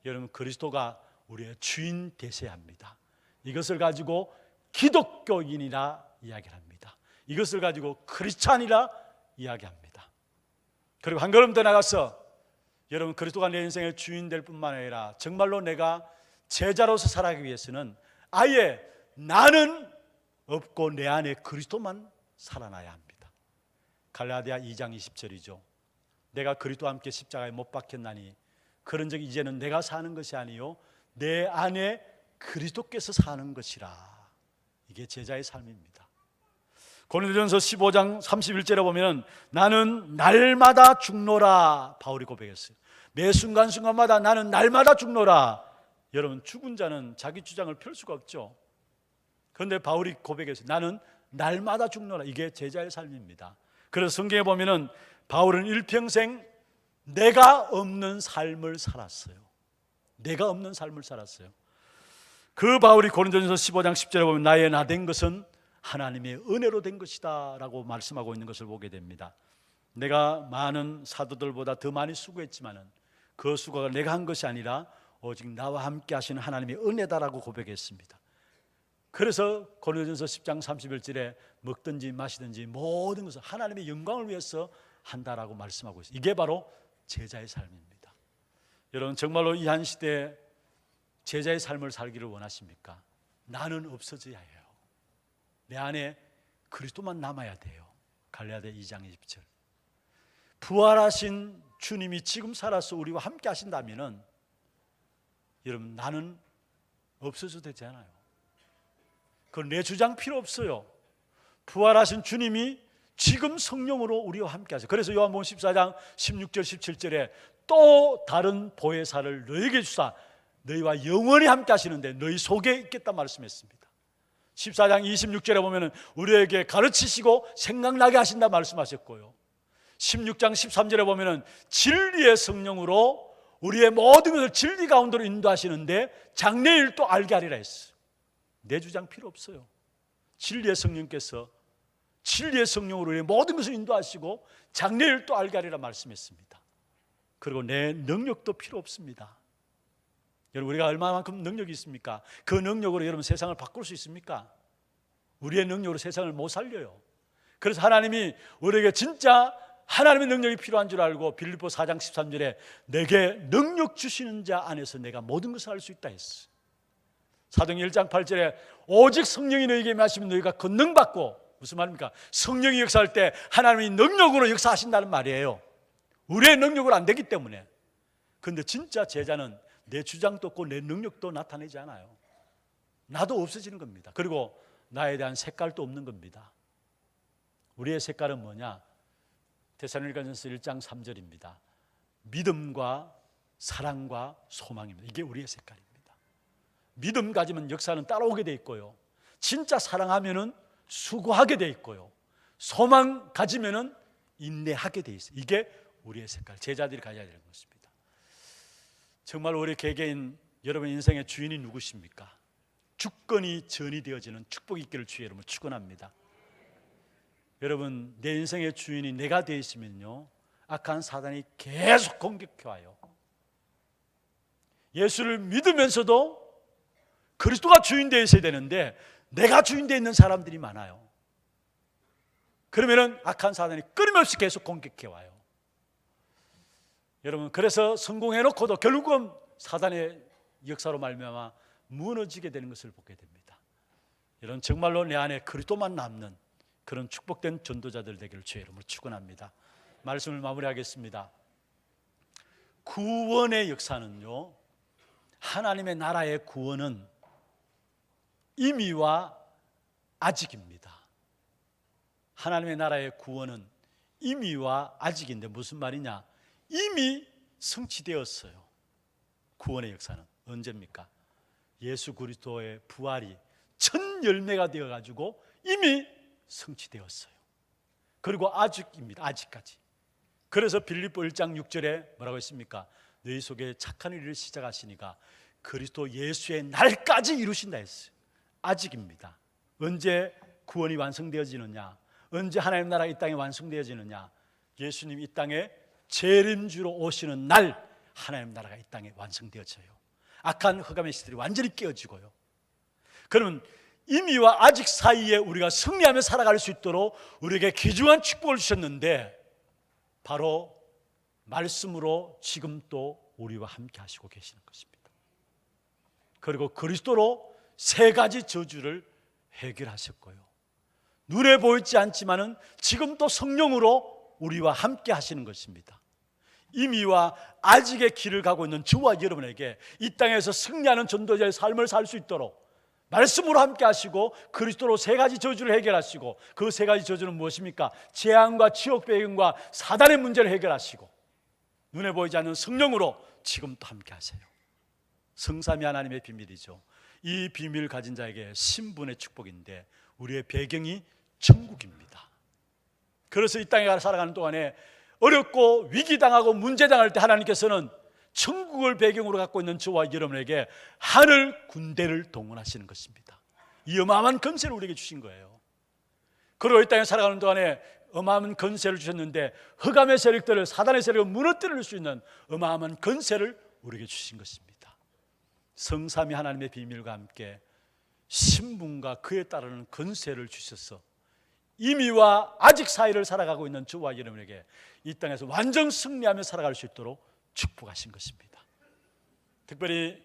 여러분, 그리스도가 우리의 주인 되셔야 합니다. 이것을 가지고 기독교인이라 이야기를 합니다. 이것을 가지고 크리스찬이라 이야기합니다. 그리고 한 걸음 더 나가서 여러분, 그리스도가 내 인생의 주인 될 뿐만 아니라 정말로 내가 제자로서 살아가기 위해서는 아예 나는 없고 내 안에 그리스도만 살아나야 합니다. 갈라디아 2장 20절이죠. 내가 그리스도와 함께 십자가에 못 박혔나니 그런즉 이제는 내가 사는 것이 아니요 내 안에 그리스도께서 사는 것이라. 이게 제자의 삶입니다. 고린도전서 15장 31절에 보면 나는 날마다 죽노라 바울이 고백했어요. 매 순간순간마다 나는 날마다 죽노라. 여러분, 죽은 자는 자기 주장을 펼 수가 없죠. 그런데 바울이 고백했어요. 나는 날마다 죽노라. 이게 제자의 삶입니다. 그래서 성경에 보면은 바울은 일평생 내가 없는 삶을 살았어요. 내가 없는 삶을 살았어요. 그 바울이 고린도전서 15장 10절에 보면 나의 나 된 것은 하나님의 은혜로 된 것이다 라고 말씀하고 있는 것을 보게 됩니다. 내가 많은 사도들보다 더 많이 수고했지만은 그 수고가 내가 한 것이 아니라 오직 나와 함께 하시는 하나님의 은혜다라고 고백했습니다. 그래서 고린도전서 10장 31절에 먹든지 마시든지 모든 것을 하나님의 영광을 위해서 한다라고 말씀하고 있어요. 이게 바로 제자의 삶입니다. 여러분, 정말로 이 한 시대에 제자의 삶을 살기를 원하십니까? 나는 없어져야 해요. 내 안에 그리스도만 남아야 돼요. 갈라디아 2장 20절. 부활하신 주님이 지금 살아서 우리와 함께 하신다면은 여러분, 나는 없어져도 되잖아요. 그건 내 주장 필요 없어요. 부활하신 주님이 지금 성령으로 우리와 함께 하세요. 그래서 요한복음 14장 16절 17절에 또 다른 보혜사를 너에게 주사 너희와 영원히 함께 하시는데 너희 속에 있겠다 말씀했습니다. 14장 26절에 보면 우리에게 가르치시고 생각나게 하신다 말씀하셨고요. 16장 13절에 보면 진리의 성령으로 우리의 모든 것을 진리 가운데로 인도하시는데 장래일 또 알게 하리라 했어요. 내 주장 필요 없어요. 진리의 성령께서 진리의 성령으로 우리의 모든 것을 인도하시고 장래일 또 알게 하리라 말씀했습니다. 그리고 내 능력도 필요 없습니다. 여러분, 우리가 얼마만큼 능력이 있습니까? 그 능력으로 여러분 세상을 바꿀 수 있습니까? 우리의 능력으로 세상을 못 살려요. 그래서 하나님이 우리에게 진짜 하나님의 능력이 필요한 줄 알고 빌립보 4장 13절에 내게 능력 주시는 자 안에서 내가 모든 것을 할 수 있다 했어. 사도행전 1장 8절에 오직 성령이 너희에게 임하시면 너희가 권능받고, 무슨 말입니까? 성령이 역사할 때 하나님이 능력으로 역사하신다는 말이에요. 우리의 능력으로 안 되기 때문에. 그런데 진짜 제자는 내 주장도 없고 내 능력도 나타내지 않아요. 나도 없어지는 겁니다. 그리고 나에 대한 색깔도 없는 겁니다. 우리의 색깔은 뭐냐? 데살로니가전서 1장 3절입니다. 믿음과 사랑과 소망입니다. 이게 우리의 색깔입니다. 믿음 가지면 역사는 따라오게 돼 있고요, 진짜 사랑하면은 수고하게 돼 있고요, 소망 가지면은 인내하게 돼 있어요. 이게 우리의 색깔, 제자들이 가져야 되는 것입니다. 정말 우리 개개인 여러분 인생의 주인이 누구십니까? 주권이 전이 되어지는 축복이 있기를 주의 이름으로 축원합니다. 여러분, 내 인생의 주인이 내가 되어 있으면요, 악한 사단이 계속 공격해 와요. 예수를 믿으면서도 그리스도가 주인 되어 있어야 되는데 내가 주인 되어 있는 사람들이 많아요. 그러면은 악한 사단이 끊임없이 계속 공격해 와요. 여러분, 그래서 성공해놓고도 결국은 사단의 역사로 말미암아 무너지게 되는 것을 보게 됩니다. 이런 정말로 내 안에 그리스도만 남는 그런 축복된 전도자들 되기를 주의 이름으로 축원합니다. 말씀을 마무리하겠습니다. 구원의 역사는요, 하나님의 나라의 구원은 임의와 아직입니다. 하나님의 나라의 구원은 임의와 아직인데 무슨 말이냐? 이미 성취되었어요. 구원의 역사는 언제입니까? 예수 그리스도의 부활이 첫 열매가 되어가지고 이미 성취되었어요. 그리고 아직입니다. 아직까지. 그래서 빌립보 1장 6절에 뭐라고 했습니까? 너희 속에 착한 일을 시작하시니까 그리스도 예수의 날까지 이루신다 했어요. 아직입니다. 언제 구원이 완성되어지느냐? 언제 하나님 나라가 이 땅에 완성되어지느냐? 예수님이 이 땅에 재림주로 오시는 날 하나님 나라가 이 땅에 완성되어져요. 악한 흑암의 시들이 완전히 깨어지고요. 그러면 임의와 아직 사이에 우리가 승리하며 살아갈 수 있도록 우리에게 귀중한 축복을 주셨는데 바로 말씀으로 지금 또 우리와 함께 하시고 계시는 것입니다. 그리고 그리스도로 세 가지 저주를 해결하셨고요, 눈에 보이지 않지만은 지금 또 성령으로 우리와 함께 하시는 것입니다. 임의와 아직의 길을 가고 있는 저와 여러분에게 이 땅에서 승리하는 전도자의 삶을 살 수 있도록 말씀으로 함께 하시고 그리스도로 세 가지 저주를 해결하시고, 그 세 가지 저주는 무엇입니까? 재앙과 지옥 배경과 사단의 문제를 해결하시고 눈에 보이지 않는 성령으로 지금 또 함께 하세요. 성삼위 하나님의 비밀이죠. 이 비밀을 가진 자에게 신분의 축복인데 우리의 배경이 천국입니다. 그래서 이 땅에 살아가는 동안에 어렵고 위기당하고 문제당할 때 하나님께서는 천국을 배경으로 갖고 있는 저와 여러분에게 하늘 군대를 동원하시는 것입니다. 이 어마어마한 권세를 우리에게 주신 거예요. 그리고 이 땅에 살아가는 동안에 어마어마한 권세를 주셨는데 흑암의 세력들을, 사단의 세력을 무너뜨릴 수 있는 어마어마한 권세를 우리에게 주신 것입니다. 성삼위 하나님의 비밀과 함께 신분과 그에 따르는 권세를 주셔서 임의와 아직 사이를 살아가고 있는 저와 여러분에게 이 땅에서 완전 승리하며 살아갈 수 있도록 축복하신 것입니다. 특별히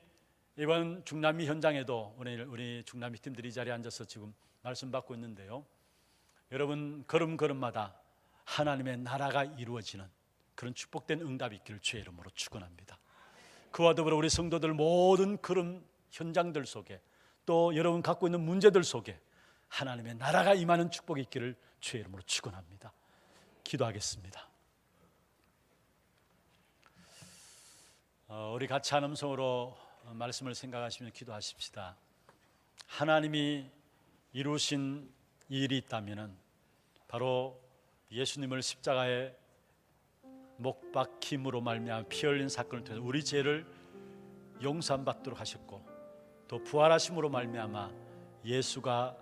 이번 중남미 현장에도 우리 중남미 팀들이 이 자리에 앉아서 지금 말씀 받고 있는데요, 여러분 걸음걸음마다 하나님의 나라가 이루어지는 그런 축복된 응답이 있기를 주의 이름으로 축원합니다. 그와 더불어 우리 성도들 모든 걸음 현장들 속에 또 여러분 갖고 있는 문제들 속에 하나님의 나라가 임하는 축복이 있기를 주의 이름으로 축원합니다. 기도하겠습니다. 우리 같이 한 음성으로 말씀을 생각하시며 기도하십시다. 하나님이 이루신 일이 있다면 바로 예수님을 십자가에 못 박힘으로 말미암아 피 흘린 사건을 통해서 우리 죄를 용서받도록 하셨고, 또 부활하심으로 말미암아 예수가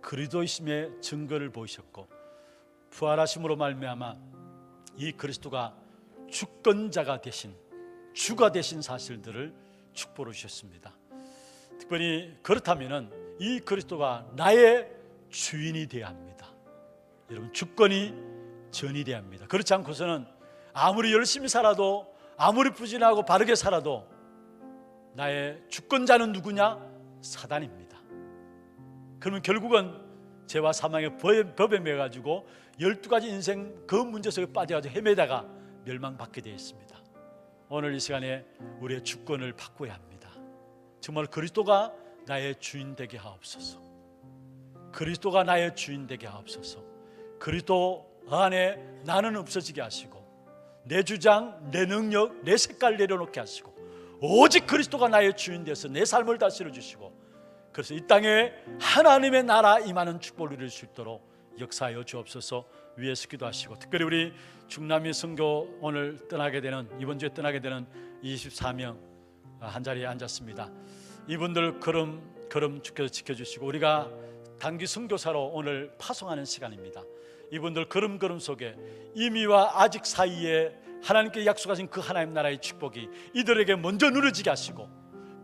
그리스도이심의 증거를 보이셨고, 부활하심으로 말미암아 이 그리스도가 주권자가 되신, 주가 되신 사실들을 축복으로 주셨습니다. 특별히 그렇다면은 이 그리스도가 나의 주인이 되어야 합니다. 여러분 주권이 전이돼야 합니다. 그렇지 않고서는 아무리 열심히 살아도, 아무리 부진하고 바르게 살아도 나의 주권자는 누구냐? 사단입니다. 그러면 결국은 죄와 사망의 법에 매가지고 12가지 인생 그 문제 속에 빠져가지고 헤매다가 멸망받게 되어 있습니다. 오늘 이 시간에 우리의 주권을 바꿔야 합니다. 정말 그리스도가 나의 주인 되게 하옵소서. 그리스도가 나의 주인 되게 하옵소서. 그리스도 안에 나는 없어지게 하시고, 내 주장, 내 능력, 내 색깔 내려놓게 하시고, 오직 그리스도가 나의 주인 되어서 내 삶을 다스려 주시고, 그래서 이 땅에 하나님의 나라 임하는 축복을 누릴 수 있도록 역사하여 주옵소서. 위에서 기도하시고, 특별히 우리 중남미 선교 오늘 떠나게 되는, 이번 주에 떠나게 되는 24명 한 자리에 앉았습니다. 이분들 걸음 주께서 지켜주시고, 우리가 단기 선교사로 오늘 파송하는 시간입니다. 이분들 걸음 속에 이미와 아직 사이에 하나님께 약속하신 그 하나님 나라의 축복이 이들에게 먼저 누려지게 하시고,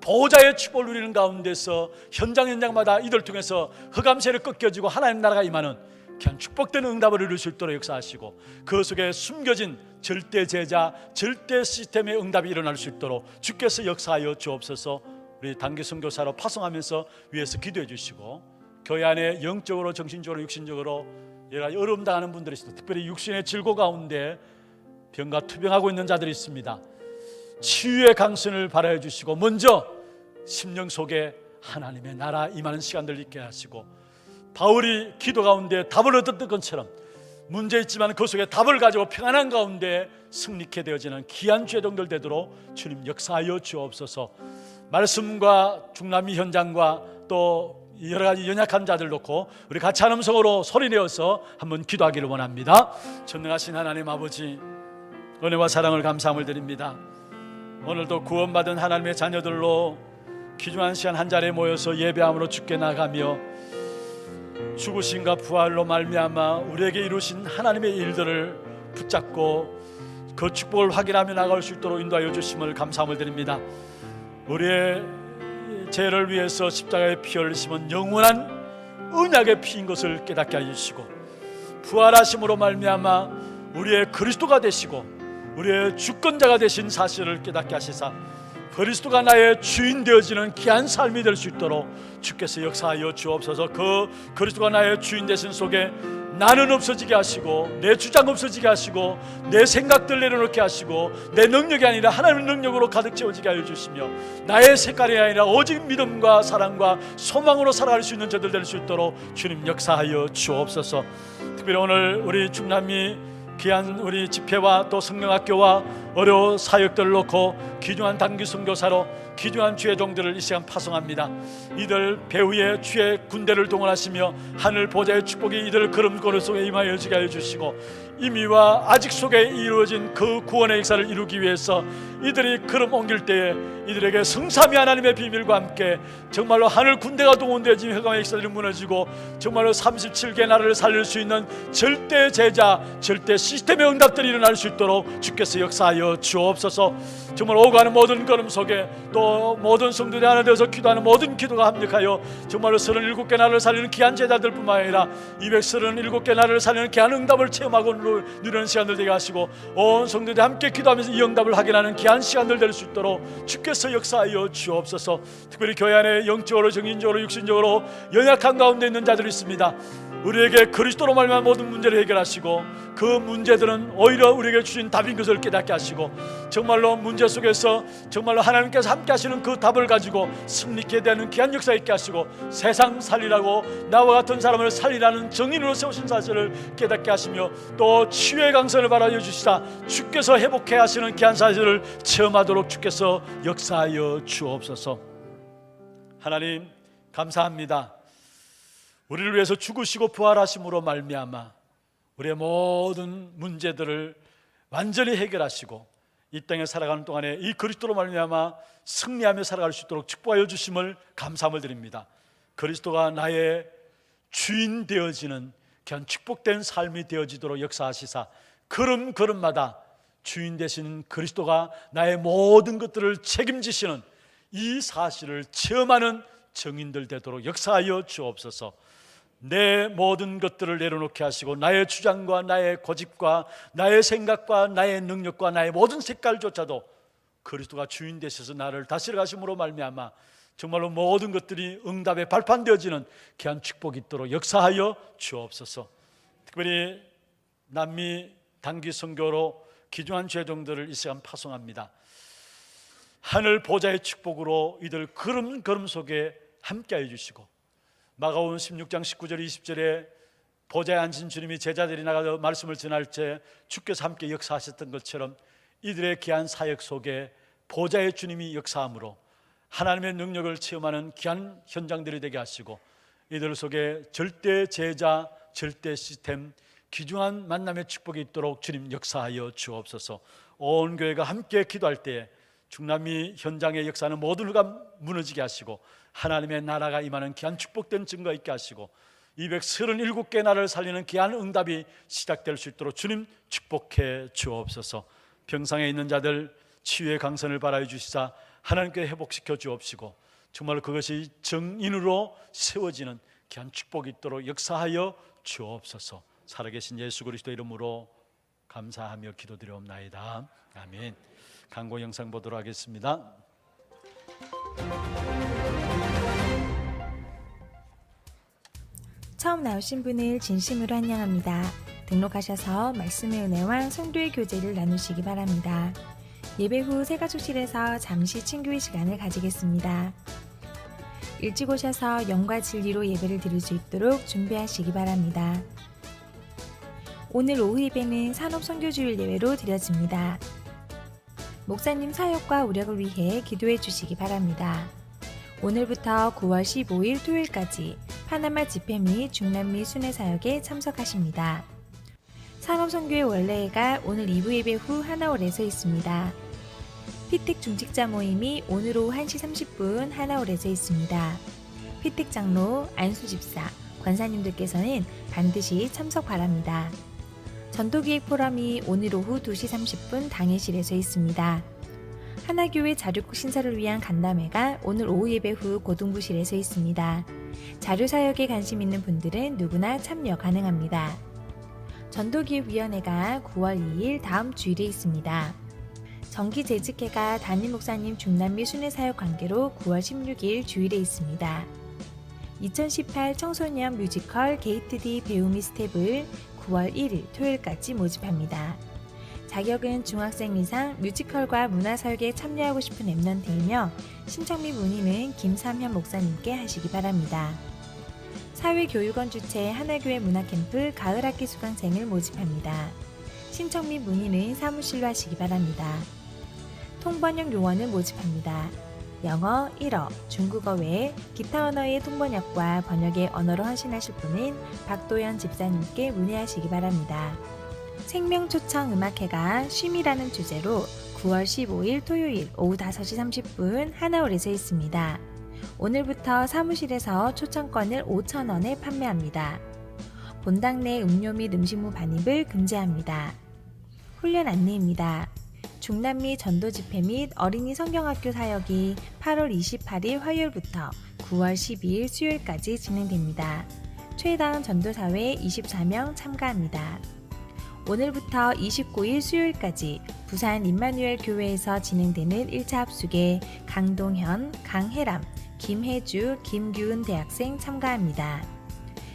보호자의 축복을 누리는 가운데서 현장마다 이들 통해서 흑암세를 꺾여지고 하나님 나라가 임하는 귀한 축복되는 응답을 이룰 수 있도록 역사하시고, 그 속에 숨겨진 절대 제자, 절대 시스템의 응답이 일어날 수 있도록 주께서 역사하여 주옵소서. 우리 단기 선교사로 파송하면서 위에서 기도해 주시고, 교회 안에 영적으로, 정신적으로, 육신적으로 여러 가지 어려움 당하는 분들이 있습니다. 특별히 육신의 질고 가운데 병과 투병하고 있는 자들이 있습니다. 치유의 강선을 바라해 주시고, 먼저 심령 속에 하나님의 나라 임하는 시간들 있게 하시고, 바울이 기도 가운데 답을 얻었던 것처럼 문제 있지만 그 속에 답을 가지고 평안한 가운데 승리케 되어지는 귀한 죄동들 되도록 주님 역사하여 주옵소서. 말씀과 중남미 현장과 또 여러 가지 연약한 자들 놓고 우리 같이 한 음성으로 소리내어서 한번 기도하기를 원합니다. 전능하신 하나님 아버지, 은혜와 사랑을 감사함을 드립니다. 오늘도 구원받은 하나님의 자녀들로 귀중한 시간 한 자리에 모여서 예배함으로 주께 나가며, 죽으심과 부활로 말미암아 우리에게 이루신 하나님의 일들을 붙잡고 그 축복을 확인하며 나갈 수 있도록 인도하여 주심을 감사함을 드립니다. 우리의 죄를 위해서 십자가의 피 흘리심은 영원한 언약의 피인 것을 깨닫게 해주시고, 부활하심으로 말미암아 우리의 그리스도가 되시고 우리의 주권자가 되신 사실을 깨닫게 하시사 그리스도가 나의 주인 되어지는 귀한 삶이 될 수 있도록 주께서 역사하여 주옵소서. 그 그리스도가 나의 주인 되신 속에 나는 없어지게 하시고, 내 주장 없어지게 하시고, 내 생각들 내려놓게 하시고, 내 능력이 아니라 하나님의 능력으로 가득 채워지게 하여 주시며, 나의 색깔이 아니라 오직 믿음과 사랑과 소망으로 살아갈 수 있는 저들 될 수 있도록 주님 역사하여 주옵소서. 특별히 오늘 우리 중남미 귀한 우리 집회와 또 성령학교와 어려 사역들을 놓고 귀중한 단기 선교사로 귀중한 주의 종들을 이 시간 파송합니다. 이들 배후에 주의 군대를 동원하시며 하늘 보좌의 축복이 이들 걸음걸음 속에 임하여 지게 하여 주시고, 이미와 아직 속에 이루어진 그 구원의 역사를 이루기 위해서 이들이 걸음 옮길 때에 이들에게 성삼위 하나님의 비밀과 함께 정말로 하늘 군대가 동원되어진 흑암의 역사들이 무너지고 정말로 37개 나라를 살릴 수 있는 절대 제자, 절대 시스템의 응답들이 일어날 수 있도록 주께서 역사하여 주옵소서. 정말 오가는 모든 걸음 속에 또 모든 성도들이 하나 되어서 기도하는 모든 기도가 합력하여 정말로 37개 나라를 살리는 귀한 제자들뿐만 아니라 237개 나라를 살리는 귀한 응답을 체험하고 누리는 시간들 되게 하시고, 온 성도들이 함께 기도하면서 이 응답을 확인하는 귀한 시간들 될 수 있도록 주께서 역사하여 주옵소서. 특별히 교회 안에 영적으로, 정신적으로, 육신적으로 연약한 가운데 있는 자들이 있습니다. 우리에게 그리스도로 말미암아 모든 문제를 해결하시고, 그 문제들은 오히려 우리에게 주신 답인 것을 깨닫게 하시고, 정말로 문제 속에서 정말로 하나님께서 함께 하시는 그 답을 가지고 승리케 되는 귀한 역사 있게 하시고, 세상 살리라고 나와 같은 사람을 살리라는 정인으로 세우신 사실을 깨닫게 하시며, 또 치유의 강선을 바라여 주시다 주께서 회복해 하시는 귀한 사실을 체험하도록 주께서 역사하여 주옵소서. 하나님 감사합니다. 우리를 위해서 죽으시고 부활하심으로 말미암아 우리의 모든 문제들을 완전히 해결하시고 이 땅에 살아가는 동안에 이 그리스도로 말미암아 승리하며 살아갈 수 있도록 축복하여 주심을 감사함을 드립니다. 그리스도가 나의 주인 되어지는 귀한 축복된 삶이 되어지도록 역사하시사 걸음걸음마다 주인 되신 그리스도가 나의 모든 것들을 책임지시는 이 사실을 체험하는 정인들 되도록 역사하여 주옵소서. 내 모든 것들을 내려놓게 하시고 나의 주장과 나의 고집과 나의 생각과 나의 능력과 나의 모든 색깔조차도 그리스도가 주인 되셔서 나를 다스려 가심으로 말미암아 정말로 모든 것들이 응답에 발판되어지는 귀한 축복이 있도록 역사하여 주옵소서. 특별히 남미 단기 선교로 귀중한 죄종들을 이 시간 파송합니다. 하늘 보좌의 축복으로 이들 걸음 속에 함께해 주시고 마가복음 16장 19절 20절에 보좌에 앉은 주님이 제자들이 나가서 말씀을 전할 때 주께서 함께 역사하셨던 것처럼 이들의 귀한 사역 속에 보좌의 주님이 역사함으로 하나님의 능력을 체험하는 귀한 현장들이 되게 하시고 이들 속에 절대 제자, 절대 시스템, 귀중한 만남의 축복이 있도록 주님 역사하여 주옵소서. 온 교회가 함께 기도할 때에 중남미 현장의 역사는 모든 후가 무너지게 하시고 하나님의 나라가 임하는 귀한 축복된 증거 있게 하시고 237개 나라를 살리는 귀한 응답이 시작될 수 있도록 주님 축복해 주옵소서. 병상에 있는 자들 치유의 강선을 바라여 주시사 하나님께 회복시켜 주옵시고 정말 그것이 정인으로 세워지는 귀한 축복이 있도록 역사하여 주옵소서. 살아계신 예수 그리스도 이름으로 감사하며 기도드리옵나이다. 아멘. 광고 영상 보도록 하겠습니다. 처음 나오신 분을 진심으로 환영합니다. 등록하셔서 말씀의 은혜와 성도의 교제를 나누시기 바랍니다. 예배 후 새가족실에서 잠시 친교의 시간을 가지겠습니다. 일찍 오셔서 영과 진리로 예배를 드릴 수 있도록 준비하시기 바랍니다. 오늘 오후 예배는 산업선교주일 예배로 드려집니다. 목사님 사역과 우력을 위해 기도해 주시기 바랍니다. 오늘부터 9월 15일 토요일까지 파나마 집회 및 중남미 순회 사역에 참석하십니다. 산업선교의 원래회가 오늘 2부 예배 후 하나홀에서 있습니다. 피택 중직자 모임이 오늘 오후 1시 30분 하나홀에서 있습니다. 피택 장로, 안수 집사, 권사님들께서는 반드시 참석 바랍니다. 전도기획 포럼이 오늘 오후 2시 30분 당회실에서 있습니다. 하나교회 자료국 신설을 위한 간담회가 오늘 오후 예배 후 고등부실에서 있습니다. 자료사역에 관심 있는 분들은 누구나 참여 가능합니다. 전도기획위원회가 9월 2일 다음 주일에 있습니다. 정기재직회가 담임 목사님 중남미 순회사역 관계로 9월 16일 주일에 있습니다. 2018 청소년 뮤지컬 게이트 D 배우 및 스텝을 9월 1일 토요일까지 모집합니다. 자격은 중학생 이상 뮤지컬과 문화사역에 참여하고 싶은 랩런트이며 신청 및 문의는 김삼현 목사님께 하시기 바랍니다. 사회교육원 주최 하나교회 문화캠프 가을학기 수강생을 모집합니다. 신청 및 문의는 사무실로 하시기 바랍니다. 통번역 요원을 모집합니다. 영어 1어, 중국어 외에 기타 언어의 통번역과 번역의 언어로 헌신하실 분은 박도연 집사님께 문의하시기 바랍니다. 생명초청 음악회가 쉼이라는 주제로 9월 15일 토요일 오후 5시 30분 하나홀에서 있습니다. 오늘부터 사무실에서 초청권을 5,000원에 판매합니다. 본당 내 음료 및 음식물 반입을 금지합니다. 훈련 안내입니다. 중남미 전도 집회 및 어린이 성경학교 사역이 8월 28일 화요일부터 9월 12일 수요일까지 진행됩니다. 최다운 전도사회 24명 참가합니다. 오늘부터 29일 수요일까지 부산 임마누엘 교회에서 진행되는 1차 합숙에 강동현, 강혜람, 김혜주, 김규은 대학생 참가합니다.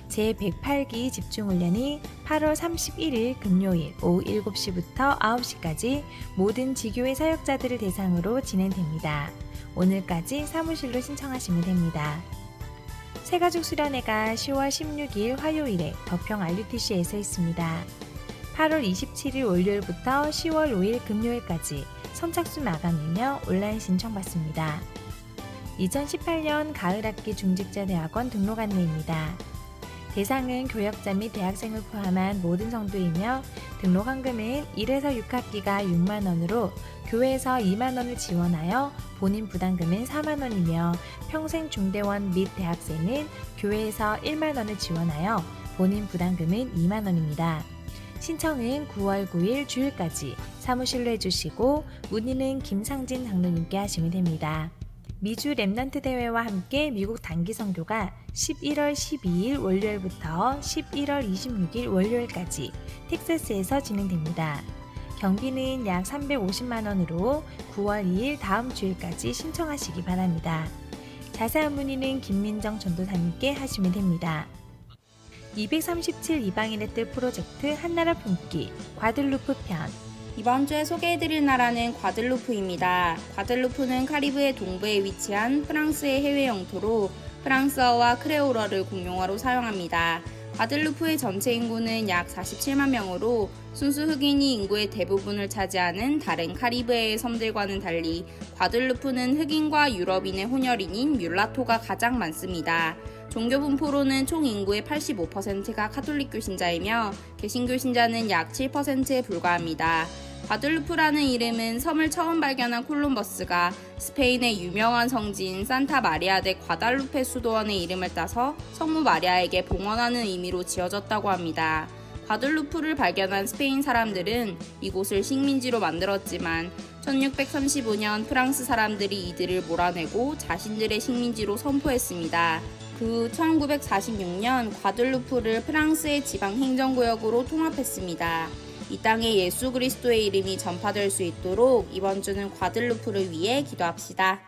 제108기 집중훈련이 8월 31일 금요일 오후 7시부터 9시까지 모든 지교회 사역자들을 대상으로 진행됩니다. 오늘까지 사무실로 신청하시면 됩니다. 새가족 수련회가 10월 16일 화요일에 덕평 RUTC에서 있습니다. 8월 27일 월요일부터 10월 5일 금요일까지 선착순 마감이며 온라인 신청받습니다. 2018년 가을학기 중직자대학원 등록 안내입니다. 대상은 교역자 및 대학생을 포함한 모든 성도이며 등록 환금은 1에서 6학기가 6만원으로 교회에서 2만원을 지원하여 본인 부담금은 4만원이며 평생 중대원 및 대학생은 교회에서 1만원을 지원하여 본인 부담금은 2만원입니다. 신청은 9월 9일 주일까지 사무실로 해주시고 문의는 김상진 장로님께 하시면 됩니다. 미주 랩넌트 대회와 함께 미국 단기 선교가 11월 12일 월요일부터 11월 26일 월요일까지 텍사스에서 진행됩니다. 경비는 약 350만 원으로 9월 2일 다음 주일까지 신청하시기 바랍니다. 자세한 문의는 김민정 전도사님께 하시면 됩니다. 237 이방인의 뜻 프로젝트 한나라 품기 과들루프 편. 이번 주에 소개해드릴 나라는 과들루프입니다. 과들루프는 카리브해 동부에 위치한 프랑스의 해외 영토로 프랑스어와 크레올어를 공용어로 사용합니다. 과들루프의 전체 인구는 약 47만 명으로 순수 흑인이 인구의 대부분을 차지하는 다른 카리브해의 섬들과는 달리 과들루프는 흑인과 유럽인의 혼혈인인 뮬라토가 가장 많습니다. 종교 분포로는 총 인구의 85%가 카톨릭교 신자이며 개신교 신자는 약 7%에 불과합니다. 과들루프라는 이름은 섬을 처음 발견한 콜럼버스가 스페인의 유명한 성지인 산타 마리아 데 과달루페 수도원의 이름을 따서 성모 마리아에게 봉헌하는 의미로 지어졌다고 합니다. 과들루프를 발견한 스페인 사람들은 이곳을 식민지로 만들었지만 1635년 프랑스 사람들이 이들을 몰아내고 자신들의 식민지로 선포했습니다. 그 후 1946년 과들루프를 프랑스의 지방 행정구역으로 통합했습니다. 이 땅에 예수 그리스도의 이름이 전파될 수 있도록 이번 주는 과들루프를 위해 기도합시다.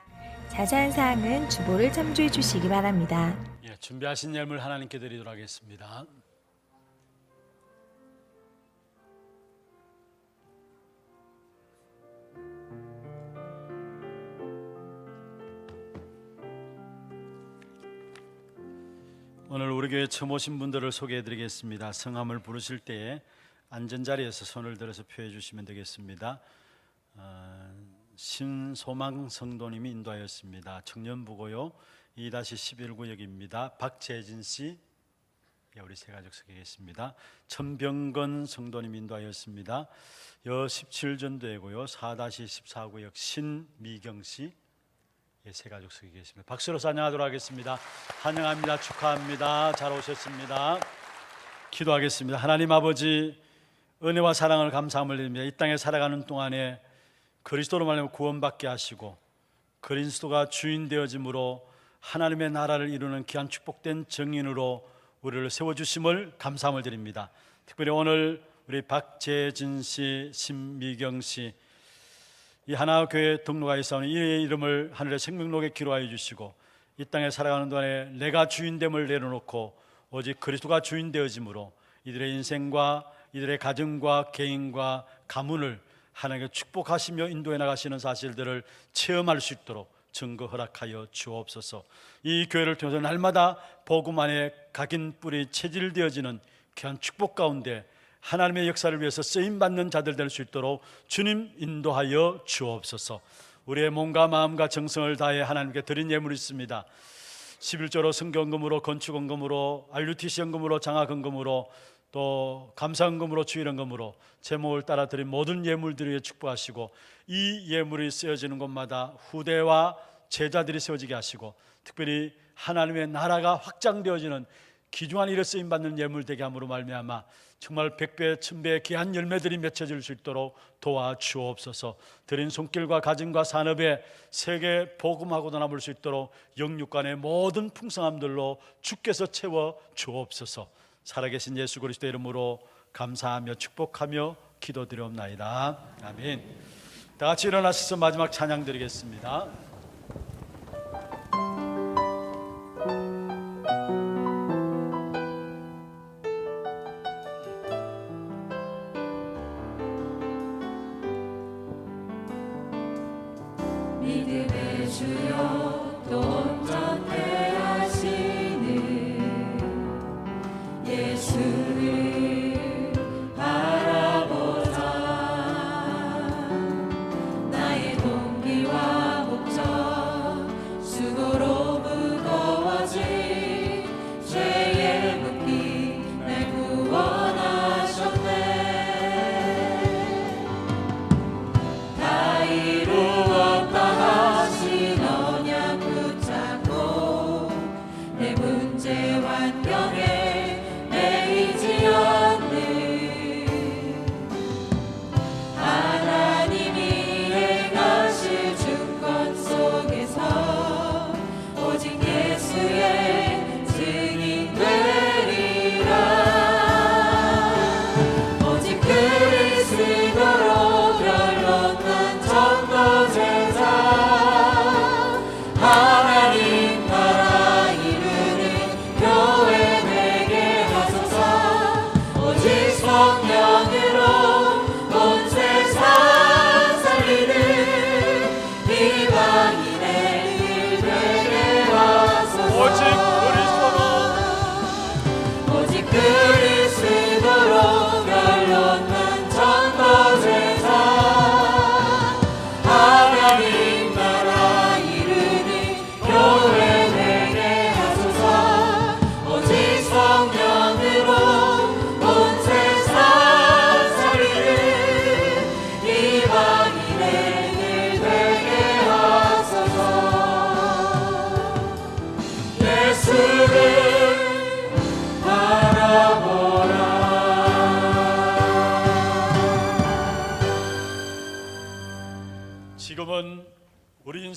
자세한 사항은 주보를 참조해 주시기 바랍니다. 예, 준비하신 예물 하나님께 드리도록 하겠습니다. 오늘 우리 교회 처음 오신 분들을 소개해 드리겠습니다. 성함을 부르실 때에 앉은 자리에서 손을 들어서 표해 주시면 되겠습니다. 신소망 성도님이 인도하였습니다. 청년부고요 2-11구역입니다. 박재진 씨, 우리 세 가족 소개하겠습니다. 천병건 성도님 인도하였습니다. 여 17전도회고요 4-14구역 신미경 씨, 세 가족 소개하겠습니다. 박수로 찬양하도록 하겠습니다. 환영합니다. 축하합니다. 잘 오셨습니다. 기도하겠습니다. 하나님 아버지, 은혜와 사랑을 감사함을 드립니다. 이 땅에 살아가는 동안에 그리스도로 말하면 구원받게 하시고 그리스도가 주인 되어짐으로 하나님의 나라를 이루는 귀한 축복된 정인으로 우리를 세워주심을 감사함을 드립니다. 특별히 오늘 우리 박재진 씨, 신미경 씨, 이 하나교회 등록하여 있사오니 이의 이름을 하늘의 생명록에 기록하여 주시고 이 땅에 살아가는 동안에 내가 주인됨을 내려놓고 오직 그리스도가 주인 되어짐으로 이들의 인생과 이들의 가정과 개인과 가문을 하나님께 축복하시며 인도해 나가시는 사실들을 체험할 수 있도록 증거 허락하여 주옵소서. 이 교회를 통해서 날마다 복음 안에 각인 뿌리 체질되어지는 귀한 축복 가운데 하나님의 역사를 위해서 쓰임받는 자들 될 수 있도록 주님 인도하여 주옵소서. 우리의 몸과 마음과 정성을 다해 하나님께 드린 예물이 있습니다. 11조로 성경금으로 건축원금으로 RUTC 연금으로 장학원금으로 또 감사헌금으로 주일헌금으로 제목을 따라 드린 모든 예물들을 위해 축복하시고 이 예물이 쓰여지는 곳마다 후대와 제자들이 세워지게 하시고 특별히 하나님의 나라가 확장되어지는 귀중한 일에 쓰임받는 예물 되게 함으로 말미암아 정말 100배, 1000배의 귀한 열매들이 맺혀질 수 있도록 도와주옵소서. 드린 손길과 가정과 산업에 세계 복음하고 남을 수 있도록 영육간의 모든 풍성함들로 주께서 채워 주옵소서. 살아계신 예수 그리스도의 이름으로 감사하며 축복하며 기도드리옵나이다. 아멘. 다 같이 일어나셔서 마지막 찬양 드리겠습니다. 믿음의 주여 또 온전케 하시는 예수를 바라보자. 나의 동기와 목적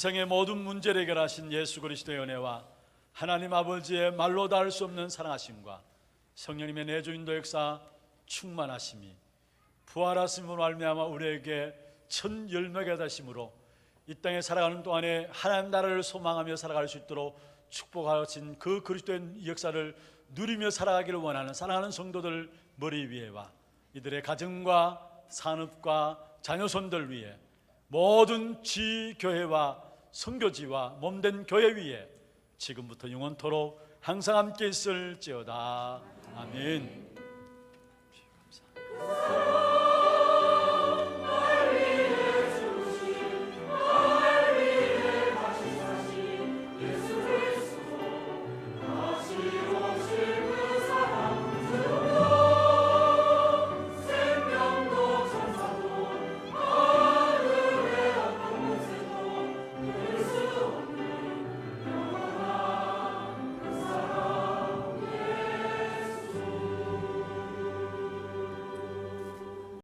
인생의 모든 문제를 해결하신 예수 그리스도의 은혜와 하나님 아버지의 말로 닿을 수 없는 사랑하심과 성령님의 내주인도 역사 충만하심이 부활하심으로 말미암아 우리에게 천 열매가 되심으로 이 땅에 살아가는 동안에 하나님 나라를 소망하며 살아갈 수 있도록 축복하신 그 그리스도의 역사를 누리며 살아가기를 원하는 사랑하는 성도들 머리 위에와 이들의 가정과 산업과 자녀손들 위에 모든 지교회와 선교지와 몸된 교회 위에 지금부터 영원토록 항상 함께 있을지어다. 아멘. 감사합니다.